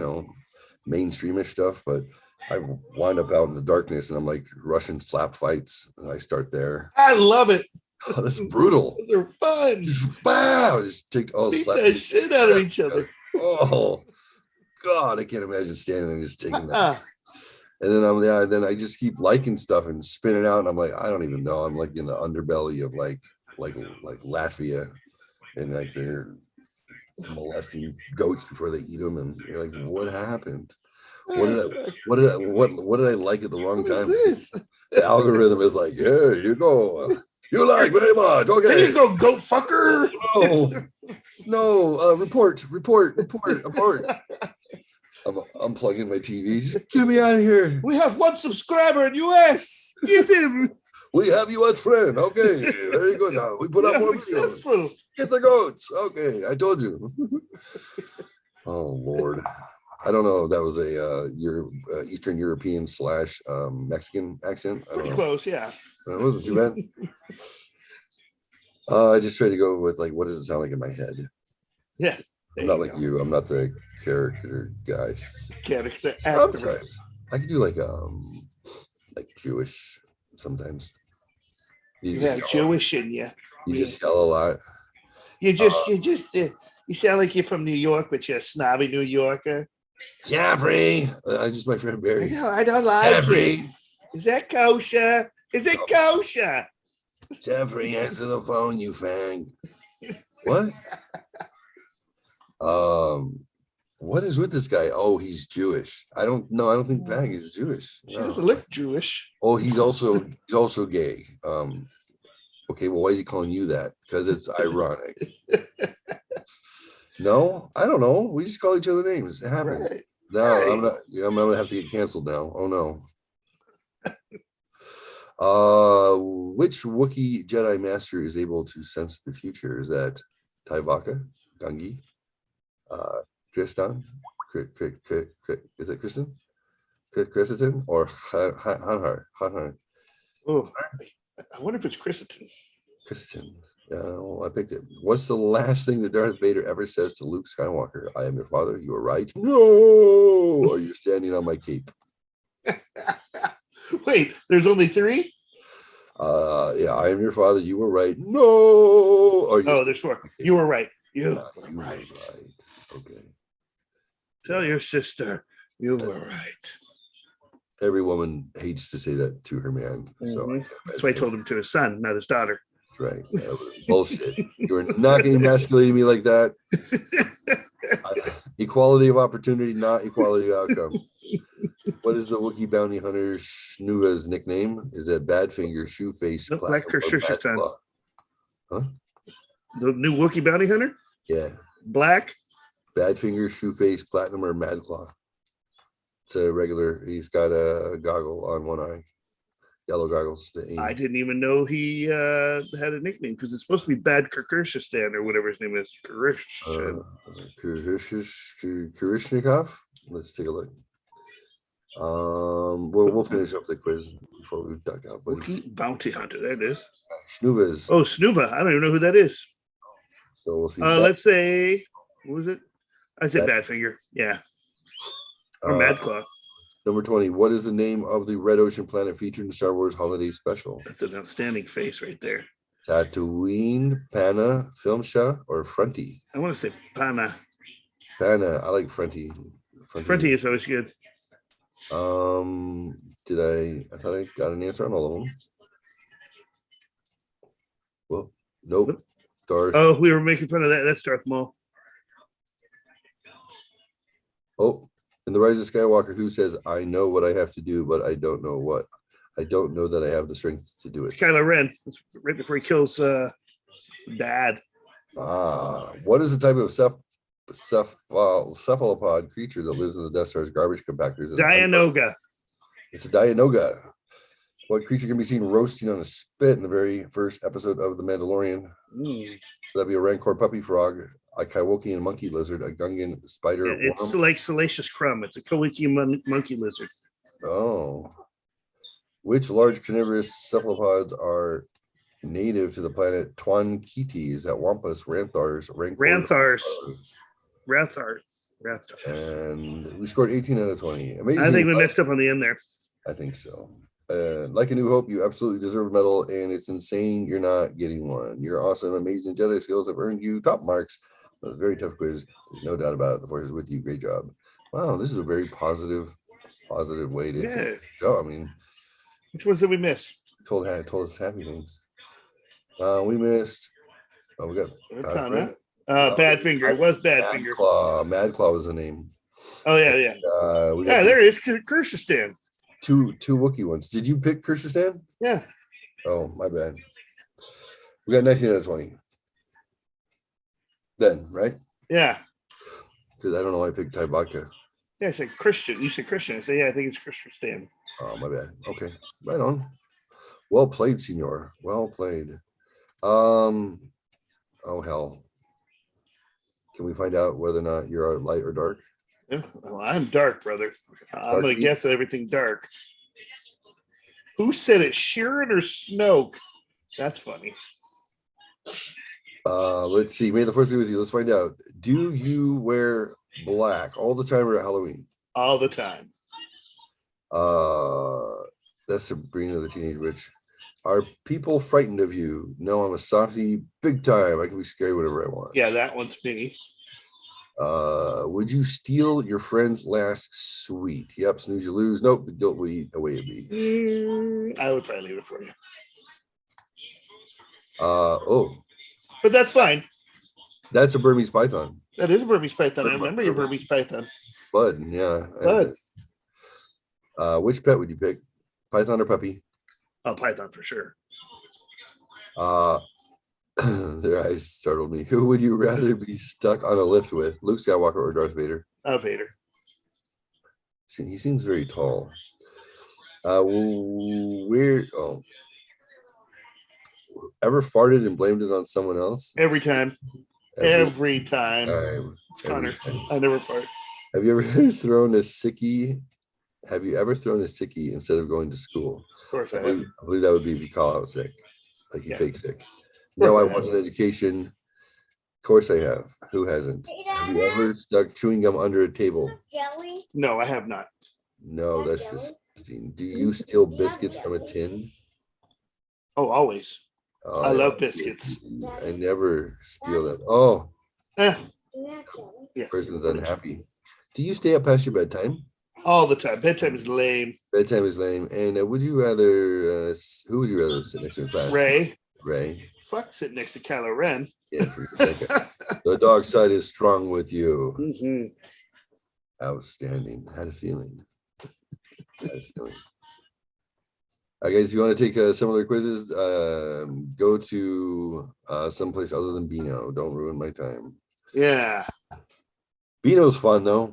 mainstreamish stuff, but I wind up out in the darkness and I'm like Russian slap fights, and I start there. I love it. Oh, that's brutal. Those are fun. Wow, just take Beat that shit out of each other. Oh God, I can't imagine standing there just taking that. And then then I just keep liking stuff and spinning out, and I'm like, I don't even know. I'm like in the underbelly of like Latvia, and like they're molesting goats before they eat them, and you're like, what happened? What did I like at the wrong time? The algorithm is like, yeah, you go. You like very much. Okay. There you go, goat fucker. No, report. I'm plugging my TV. Just get me out of here. We have 1 subscriber in US. Get him. We have you as friend. Okay, very good. Now we put up more successful. Get the goats. Okay, I told you. Oh Lord, I don't know if that was a Eastern European / Mexican accent. Pretty close, yeah. It wasn't too bad. I just tried to go with like, what does it sound like in my head? Yeah. I'm not like you. I'm not the character guy. Character actor. Sometimes I could do like Jewish. Sometimes you have Jewish in you. You just yell a lot. You sound like you're from New York, but you're a snobby New Yorker. Jeffrey, just my friend Barry. I don't like Jeffrey. Is that kosher? Is it kosher? Jeffrey, answer the phone, you fang. What? What is with this guy? Oh, he's Jewish. I don't know. I don't think Fang is Jewish. She doesn't look Jewish. Oh, he's also gay. Okay, well, why is he calling you that? Because it's ironic. No, I don't know. We just call each other names. It happens. Right. No, Right. I'm not. I'm gonna have to get canceled now. Oh no. Which Wookiee Jedi Master is able to sense the future? Is that Tyvaka, Gungi, Kristan? Is it Kristen? Christensen or Hanhar? Oh, I wonder if it's Christensen. Kristen. Well, I picked it. What's the last thing that Darth Vader ever says to Luke Skywalker? I am your father. You are right. No. Are you standing on my cape? Wait, there's only 3? Yeah, I am your father. You were right. No. Are you there's 4. You were right. You were right. Okay. Tell your sister you were right. Every woman hates to say that to her man. So that's why I told him to his son, not his daughter. Right. Bullshit. You are not going to emasculate me like that. Equality of opportunity, not equality of outcome. What is the Wookiee bounty hunter Shnuva's nickname? Is it Badfinger, Shoeface, Nope, Black Kershushan. Huh? The new Wookiee bounty hunter? Yeah. Black? Badfinger, Shoeface, Platinum, or Madclaw. It's a regular. He's got a goggle on one eye. Yellow goggles. I didn't even know he had a nickname because it's supposed to be Bad Kirkirshnistan or whatever his name is. Kurishnikov. Let's take a look. We'll finish up the quiz before we duck out. Wookiee bounty hunter. There it is. Snuva's. Oh, Snuva. I don't even know who that is. So we'll see. Let's say, what was it? I said Badfinger. Yeah. Or Madclaw. Number 20. What is the name of the Red Ocean planet featured in Star Wars Holiday Special? That's an outstanding face right there. Tatooine, Pana, Filmsha, or Fronty? I want to say Pana. Pana. I like Fronty. Fronty is always good. I thought I got an answer on all of them. Well, nope. Darth. Oh, we were making fun of that. That's Darth Maul. Oh, in The Rise of Skywalker, who says, I know what I have to do, but I don't know what. I don't know that I have the strength to do it. It's Kylo Ren. It's right before he kills Dad. What is the type of cephalopod creature that lives in the Death Star's garbage compactors? Dianoga. It's a Dianoga. What creature can be seen roasting on a spit in the very first episode of The Mandalorian? That'd be a Rancor puppy frog, a Kaiwokian monkey lizard, a Gungan spider. It's like Salacious Crumb. It's a Kaiwokian monkey lizard. Oh. Which large carnivorous cephalopods are native to the planet Twankites at Wampus, Ranthars, Rathars. And we scored 18 out of 20. Amazing. I think we messed up on the end there. I think so. Like A New Hope, you absolutely deserve a medal, and it's insane you're not getting one. Your awesome, amazing Jedi skills have earned you top marks. That was a very tough quiz. There's no doubt about it. The Force is with you. Great job. Wow, this is a very positive way to go. I mean, which ones did we miss? Told us happy things. We missed. Oh, we got Badfinger. It was Badfinger. Madclaw was the name. Oh yeah. There he is. Kershustan. Two Wookiee ones. Did you pick Kershustan? Yeah. Oh, my bad. We got 19 out of 20. Then, right? Yeah. Because I don't know why I picked Thai vodka. Yeah, I said Christian. You said Christian. I said, yeah, I think it's Kershustan. Oh, my bad. Okay. Right on. Well played, senor. Well played. Oh, hell. Can we find out whether or not you're light or dark? Yeah, well, I'm dark, brother. I'm going to guess at everything dark. Who said it? Sheeran or Snoke? That's funny. Let's see. May the Force be with you. Let's find out. Do you wear black all the time or at Halloween? All the time. That's Sabrina the Teenage Witch. Are people frightened of you? No, I'm a softie big time. I can be scary whenever I want. Yeah, that one's me. Would you steal your friend's last sweet? Yep, snooze you lose. Nope, don't we eat away it be. I would probably leave it for you. But that's fine. That's a Burmese python. That is a Burmese python. I remember your Burmese python. Bud, yeah. Bud. Which pet would you pick? Python or puppy? Oh, python for sure. Their eyes startled me. Who would you rather be stuck on a lift with, Luke Skywalker or Darth Vader? Vader. He seems very tall. Weird. Oh, ever farted and blamed it on someone else? Every time. Every time. Connor, I never fart. Have you ever thrown a sickie? Have you ever thrown a sickie instead of going to school? Of course I have. I believe that would be if you call out sick, like you fake sick. No, I want an education. Of course I have. Who hasn't? Have you ever stuck chewing gum under a table? No, I have not. No, that's disgusting. Do you steal biscuits from a tin? Oh, always. I love biscuits. I never steal them. Oh, yeah. Person's unhappy. Do you stay up past your bedtime? All the time. Bedtime is lame. Bedtime is lame. And would you rather? Who would you rather sit next to in class? Ray. Fuck, sitting next to Kylo Ren. Yeah, for a second. The dark side is strong with you. Mm-hmm. Outstanding. I had a feeling. Guys, if you want to take similar quizzes, go to someplace other than Beano. Don't ruin my time. Yeah. Beano's fun though.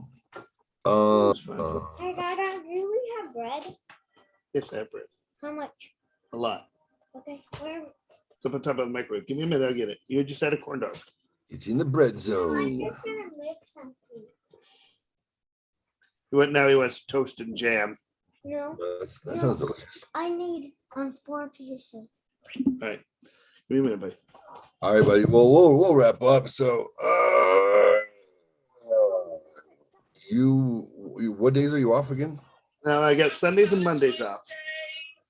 Hey, Dada, do we have bread? Yes, I have bread. How much? A lot. Okay, where? It's up on top of the microwave. Give me a minute, I'll get it. You just had a corn dog. It's in the bread I'm zone. just gonna make something. He wants toast and jam. No. That sounds delicious. I need 4 pieces. All right. Give me a minute, buddy. All right, buddy. Well, we'll wrap up. So, what days are you off again? Now I got Sundays and Mondays off.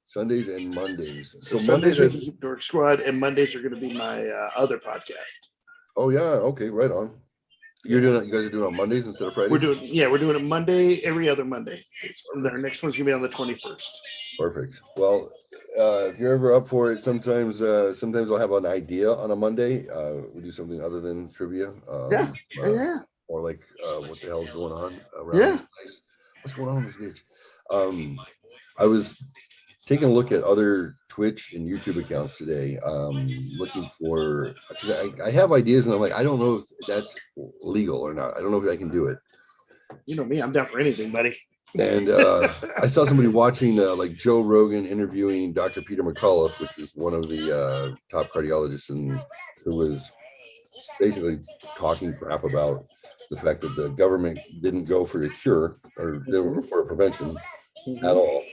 Sundays and Mondays. So Sundays are the Dork Squad, and Mondays are going to be my other podcast. Oh yeah. Okay. Right on. You guys are doing it on Mondays instead of Fridays? We're doing it Monday, every other Monday. Our next one's gonna be on the 21st. Perfect. Well, if you're ever up for it, sometimes I'll have an idea on a Monday. We do something other than trivia. Yeah. Or like what the hell is going on around? Yeah. What's going on in this bitch? I was taking a look at other Twitch and YouTube accounts today, looking for, because I have ideas and I'm like, I don't know if that's legal or not. I don't know if I can do it. You know me, I'm down for anything, buddy. And I saw somebody watching like Joe Rogan interviewing Dr. Peter McCullough, which is one of the top cardiologists, and who was basically talking crap about the fact that the government didn't go for a cure or they were for a prevention at all.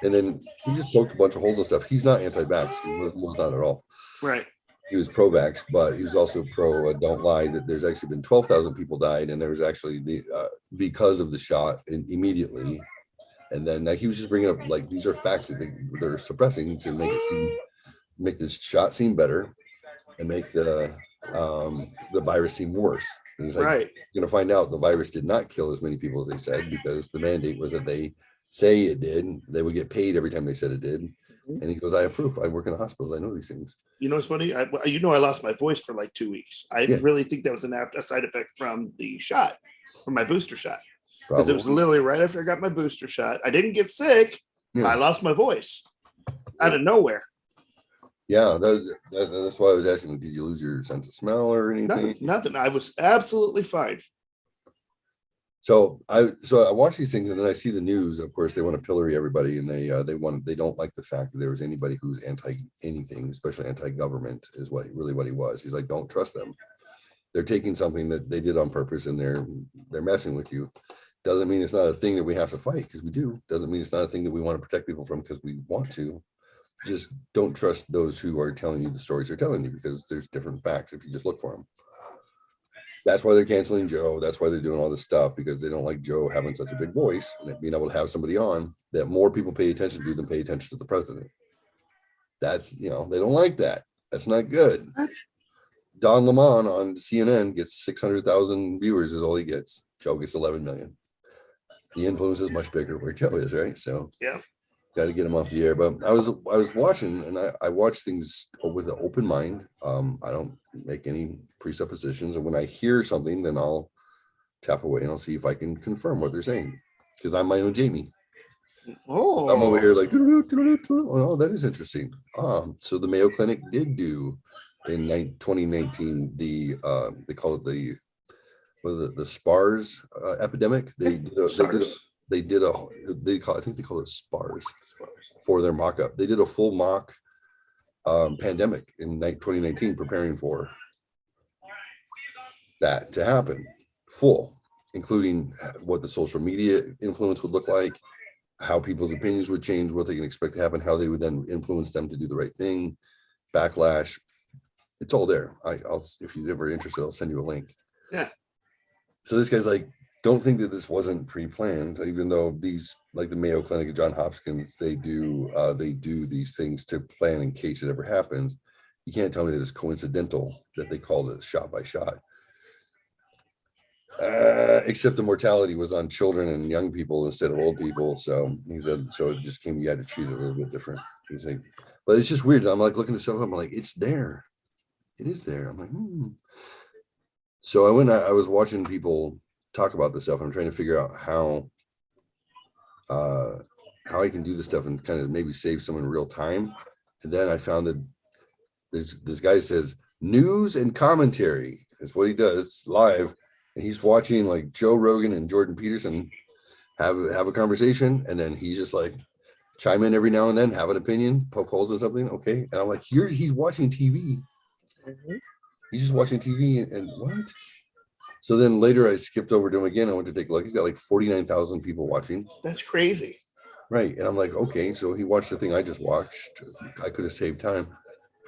And then he just poked a bunch of holes and stuff. He's not anti-vax. He was not at all. Right. He was pro-vax, but he was also pro don't lie. That there's actually been 12,000 people died, and there was actually the because of the shot immediately. And then he was just bringing up like these are facts that they're suppressing to make this shot seem better and make the virus seem worse. And he's like, right. You're gonna find out the virus did not kill as many people as they said, because the mandate was that they say it did. They would get paid every time they said it did. And he goes, I approve. I work in the hospitals. I know these things. You know what's funny? I lost my voice for like 2 weeks. I really think that was a side effect from the shot, from my booster shot. Because it was literally right after I got my booster shot. I didn't get sick. Yeah. I lost my voice out of nowhere. Yeah, that's why I was asking. Did you lose your sense of smell or anything? Nothing. I was absolutely fine. So I watch these things, and then I see the news. Of course, they want to pillory everybody, and they don't like the fact that there was anybody who's anti anything, especially anti-government, is what he was. He's like, don't trust them. They're taking something that they did on purpose, and they're messing with you. Doesn't mean it's not a thing that we have to fight, because we do. Doesn't mean it's not a thing that we want to protect people from, because we want to. Just don't trust those who are telling you the stories they're telling you, because there's different facts if you just look for them. That's why they're canceling Joe. That's why they're doing all this stuff, because they don't like Joe having such a big voice and being able to have somebody on that more people pay attention to than pay attention to the president. That's, they don't like that. That's not good. What? Don Lemon on CNN gets 600,000 viewers is all he gets. Joe gets 11 million. The influence is much bigger where Joe is, right? So yeah, got to get him off the air. But I was watching, and I watch things with an open mind. I don't make any presuppositions, and when I hear something, then I'll tap away and I'll see if I can confirm what they're saying, because I'm my own Jamie. Oh, I'm over here like, oh, that is interesting. So the Mayo Clinic did do in 2019 they call it the SPARS epidemic. They did I think they call it SPARS for their mock-up. They did a full mock pandemic in 2019, preparing for that to happen, full, including what the social media influence would look like, how people's opinions would change, what they can expect to happen, how they would then influence them to do the right thing, backlash. It's all there. I'll if you're ever interested, I'll send you a link. Yeah. So this guy's like, don't think that this wasn't pre-planned, even though these, like the Mayo Clinic and John Hopkins, they do these things to plan in case it ever happens. You can't tell me that it's coincidental that they called it shot by shot. Except the mortality was on children and young people instead of old people. So he said, so it just came, you had to treat it a little bit different. He's like, but it's just weird. I'm like looking at stuff, I'm like, it's there. It is there. I'm like, So I was watching people talk about this stuff. I'm trying to figure out how I can do this stuff and kind of maybe save someone in real time. And then I found that this guy says news and commentary is what he does live. And he's watching like Joe Rogan and Jordan Peterson have a conversation. And then he's just like chime in every now and then, have an opinion, poke holes in something. Okay. And I'm like, he's watching TV. He's just watching TV and what? So then later I skipped over to him again. I went to take a look. He's got like 49,000 people watching. That's crazy. Right. And I'm like, okay, so he watched the thing I just watched. I could have saved time.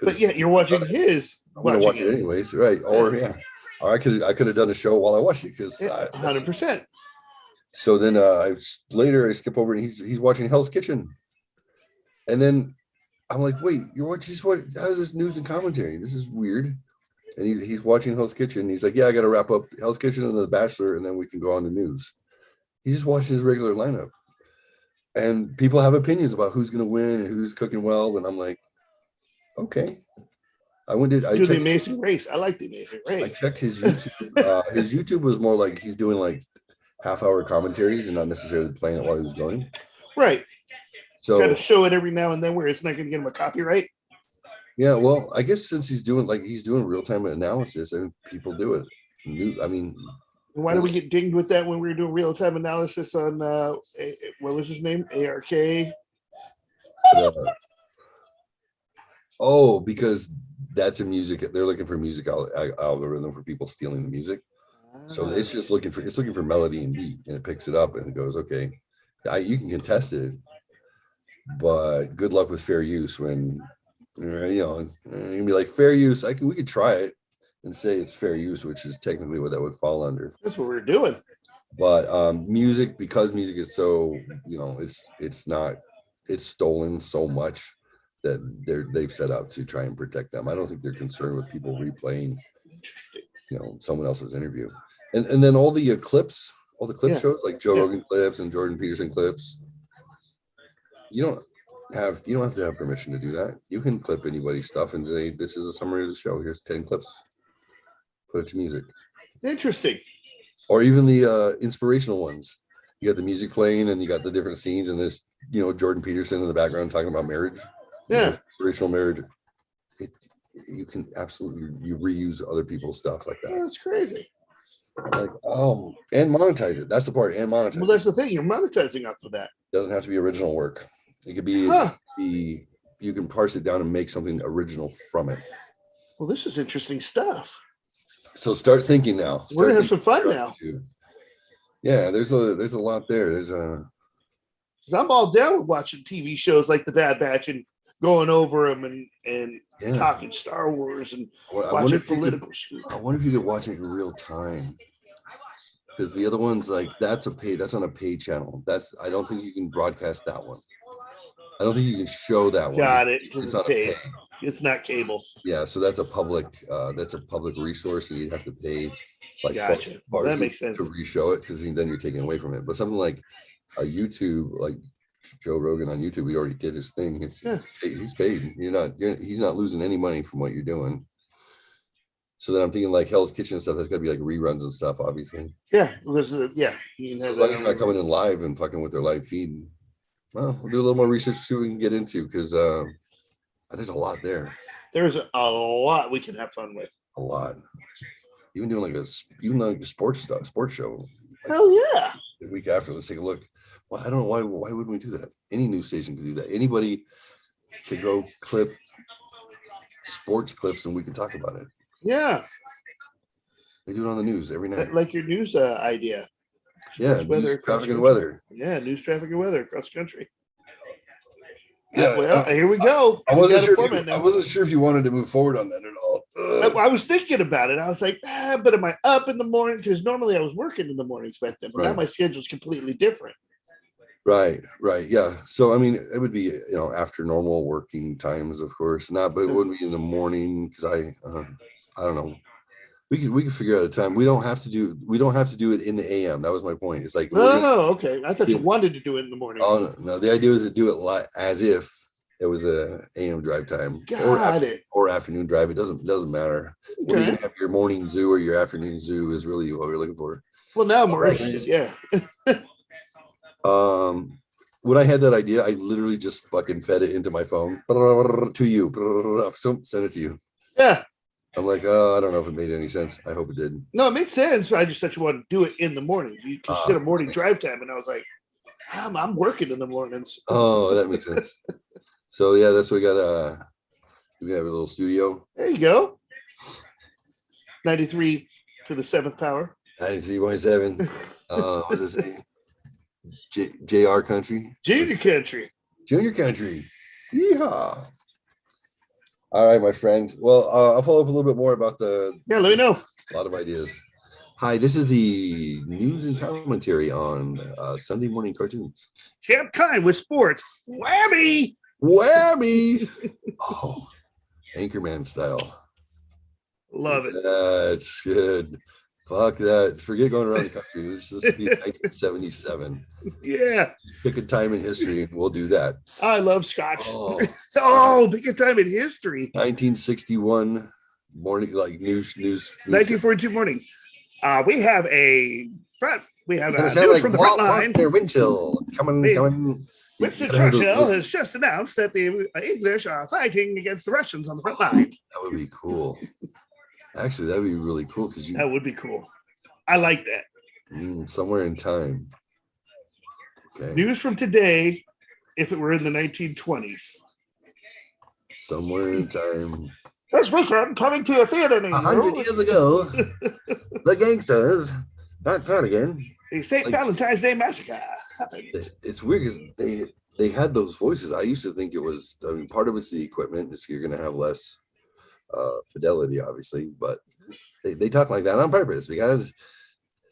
But yeah, you're watching his. I'm gonna watch it anyways, right? Or yeah. Or I could have done a show while I watched it because 100%. So then I skip over and he's watching Hell's Kitchen. And then I'm like, wait, you're watching how's this news and commentary? This is weird. And he's watching Hell's Kitchen. He's like, yeah, I got to wrap up Hell's Kitchen and The Bachelor, and then we can go on to news. He's just watching his regular lineup. And people have opinions about who's going to win and who's cooking well. And I'm like, okay. I checked The Amazing Race. I like The Amazing Race. I checked his YouTube. His YouTube was more like he's doing like half-hour commentaries and not necessarily playing it while he was going. Right. So got to show it every now and then where it's not going to get him a copyright. Yeah, well, I guess since he's doing real-time analysis, and people do it. Why did we get dinged with that when we were doing real-time analysis on what was his name? ARK. Because that's a music. They're looking for music algorithm for people stealing the music. So it's just looking for melody and beat, and it picks it up and it goes, okay, you can contest it, but good luck with fair use when. You can be like fair use. We could try it and say it's fair use, which is technically what that would fall under. That's what we're doing. But music, because music is so, it's stolen so much that they've set out to try and protect them. I don't think they're concerned with people replaying, someone else's interview. And then all the clips shows like Joe Rogan clips and Jordan Peterson clips. You don't have to have permission to do that. You can clip anybody's stuff and say, this is a summary of the show. Here's 10 clips. Put it to music. Interesting. Or even the inspirational ones. You got the music playing and you got the different scenes and there's, Jordan Peterson in the background talking about marriage. Yeah. Inspirational marriage. You can absolutely reuse other people's stuff like that. That's crazy. Like, and monetize it. That's the part. And monetize. Well, that's the thing. You're monetizing off of that. Doesn't have to be original work. It could be, you can parse it down and make something original from it. Well, this is interesting stuff. So start thinking now. We're gonna have some fun now. Yeah, there's a lot there. Because I'm all down with watching TV shows like The Bad Batch and going over them and talking Star Wars and watching political shit. I wonder if you could watch it in real time. Because the other one's like that's on a paid channel. I don't think you can broadcast that one. I don't think you can show that one. Got it. It's paid. It's not cable. Yeah, so that's a public resource, and you'd have to pay like gotcha. Well, that makes sense to re-show it because then you're taking away from it. But something like a YouTube, like Joe Rogan on YouTube, he already did his thing. He's paid. He's not losing any money from what you're doing. So then I'm thinking like Hell's Kitchen and stuff. That's got to be like reruns and stuff, obviously. Yeah, well, so as long as it's not coming in live and fucking with their live feed. Well, we'll do a little more research to see what we can get into because there's a lot there. There's a lot we can have fun with. A lot. Even doing like a sports show. Hell yeah. The week after, let's take a look. Well, I don't know why wouldn't we do that? Any news station could do that. Anybody could go clip sports clips and we can talk about it. Yeah. They do it on the news every night. Like your news idea. Yeah, weather, traffic and weather. Yeah, news, traffic, and weather across the country. Yeah, well, here we go. I wasn't sure if you wanted to move forward on that at all. I was thinking about it. I was like, but am I up in the morning? Because normally I was working in the mornings back then, but now my schedule's completely different. Right. Yeah. So I mean, it would be after normal working times, of course, but it wouldn't be in the morning because I don't know. We could figure out a time. We don't have to do it in the AM. That was my point. It's like okay. I thought you wanted to do it in the morning. Oh no, the idea was to do it as if it was a AM drive time or afternoon drive. It doesn't matter. Okay. When you have your morning zoo or your afternoon zoo is really what we're looking for. Well, now I'm interested. Yeah. When I had that idea, I literally just fucking fed it into my phone to you. So send it to you. Yeah. I'm like, I don't know if it made any sense. I hope it did. No, it made sense. But I just thought you wanted to do it in the morning. You consider morning drive time, and I was like, I'm working in the mornings. Oh, that makes sense. So yeah, that's what we got. We have a little studio. There you go. 93 to the 7th power. 93.7. What's it say? JR country. Junior country. Yeehaw. All right, my friend. Well, I'll follow up a little bit more about let me know. A lot of ideas. Hi, this is the news and commentary on Sunday morning cartoons. Champ Kind with sports. Whammy. Oh, Anchorman style. Love it. That's good. Fuck that. Forget going around the country. This is 1977. Yeah. Pick a time in history and we'll do that. I love Scotch. Pick a time in history. 1961 morning, like news. 1942 morning. We have news like from the front line. Their wind chill coming. Winston Churchill has just announced that the English are fighting against the Russians on the front line. That would be cool. Actually, that would be really cool because that would be cool. I like that. Somewhere in time. Okay. News from today, if it were in the 1920s. Somewhere in time. This weekend, coming to a theater near 100 years ago, the gangsters got again. The St. Valentine's Day Massacre happened. It's weird because they had those voices. I used to think it was. I mean, part of it's the equipment. You're going to have less fidelity, obviously, but they talk like that on purpose because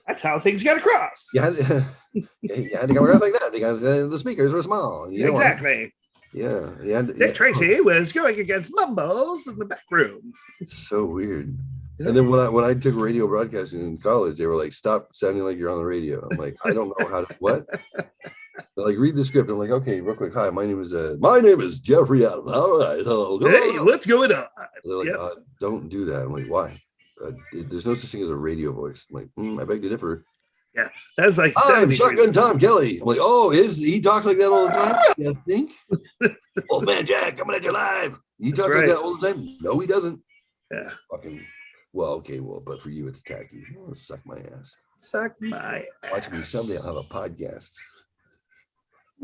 that's how things get across. You had to come across like that because the speakers were small. Exactly. Dick Tracy was going against mumbles in the back room. It's so weird. And then when I took radio broadcasting in college, they were like, "Stop sounding like you're on the radio." I'm like, I don't know how to what. They're like, read the script. I'm like, okay, real quick. Hi, my name is Jeffrey Adams. All right, hello. Hey, what's going on? They're like, don't do that. I'm like, why? There's no such thing as a radio voice. I'm like, I beg to differ. Yeah, that's like I'm Shotgun Tom Kelly. I'm like, is he talks like that all the time? You think? Old man Jack coming at you live. He talks like that all the time. No, he doesn't. Yeah. But for you, it's tacky. Oh, suck my ass. Suck my ass. Watch me someday. I'll have a podcast.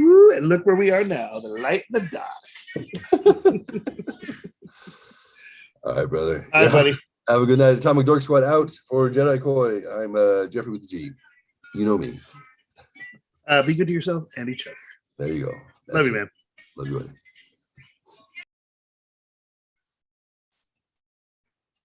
Ooh, and look where we are now. The light in the dark. All right, brother. All right, buddy. Have a good night. Atomic Dork Squad out for Jedi Koi. I'm Jeffrey with the G. You know me. Be good to yourself and each other. There you go. Love you, man. Love you, buddy.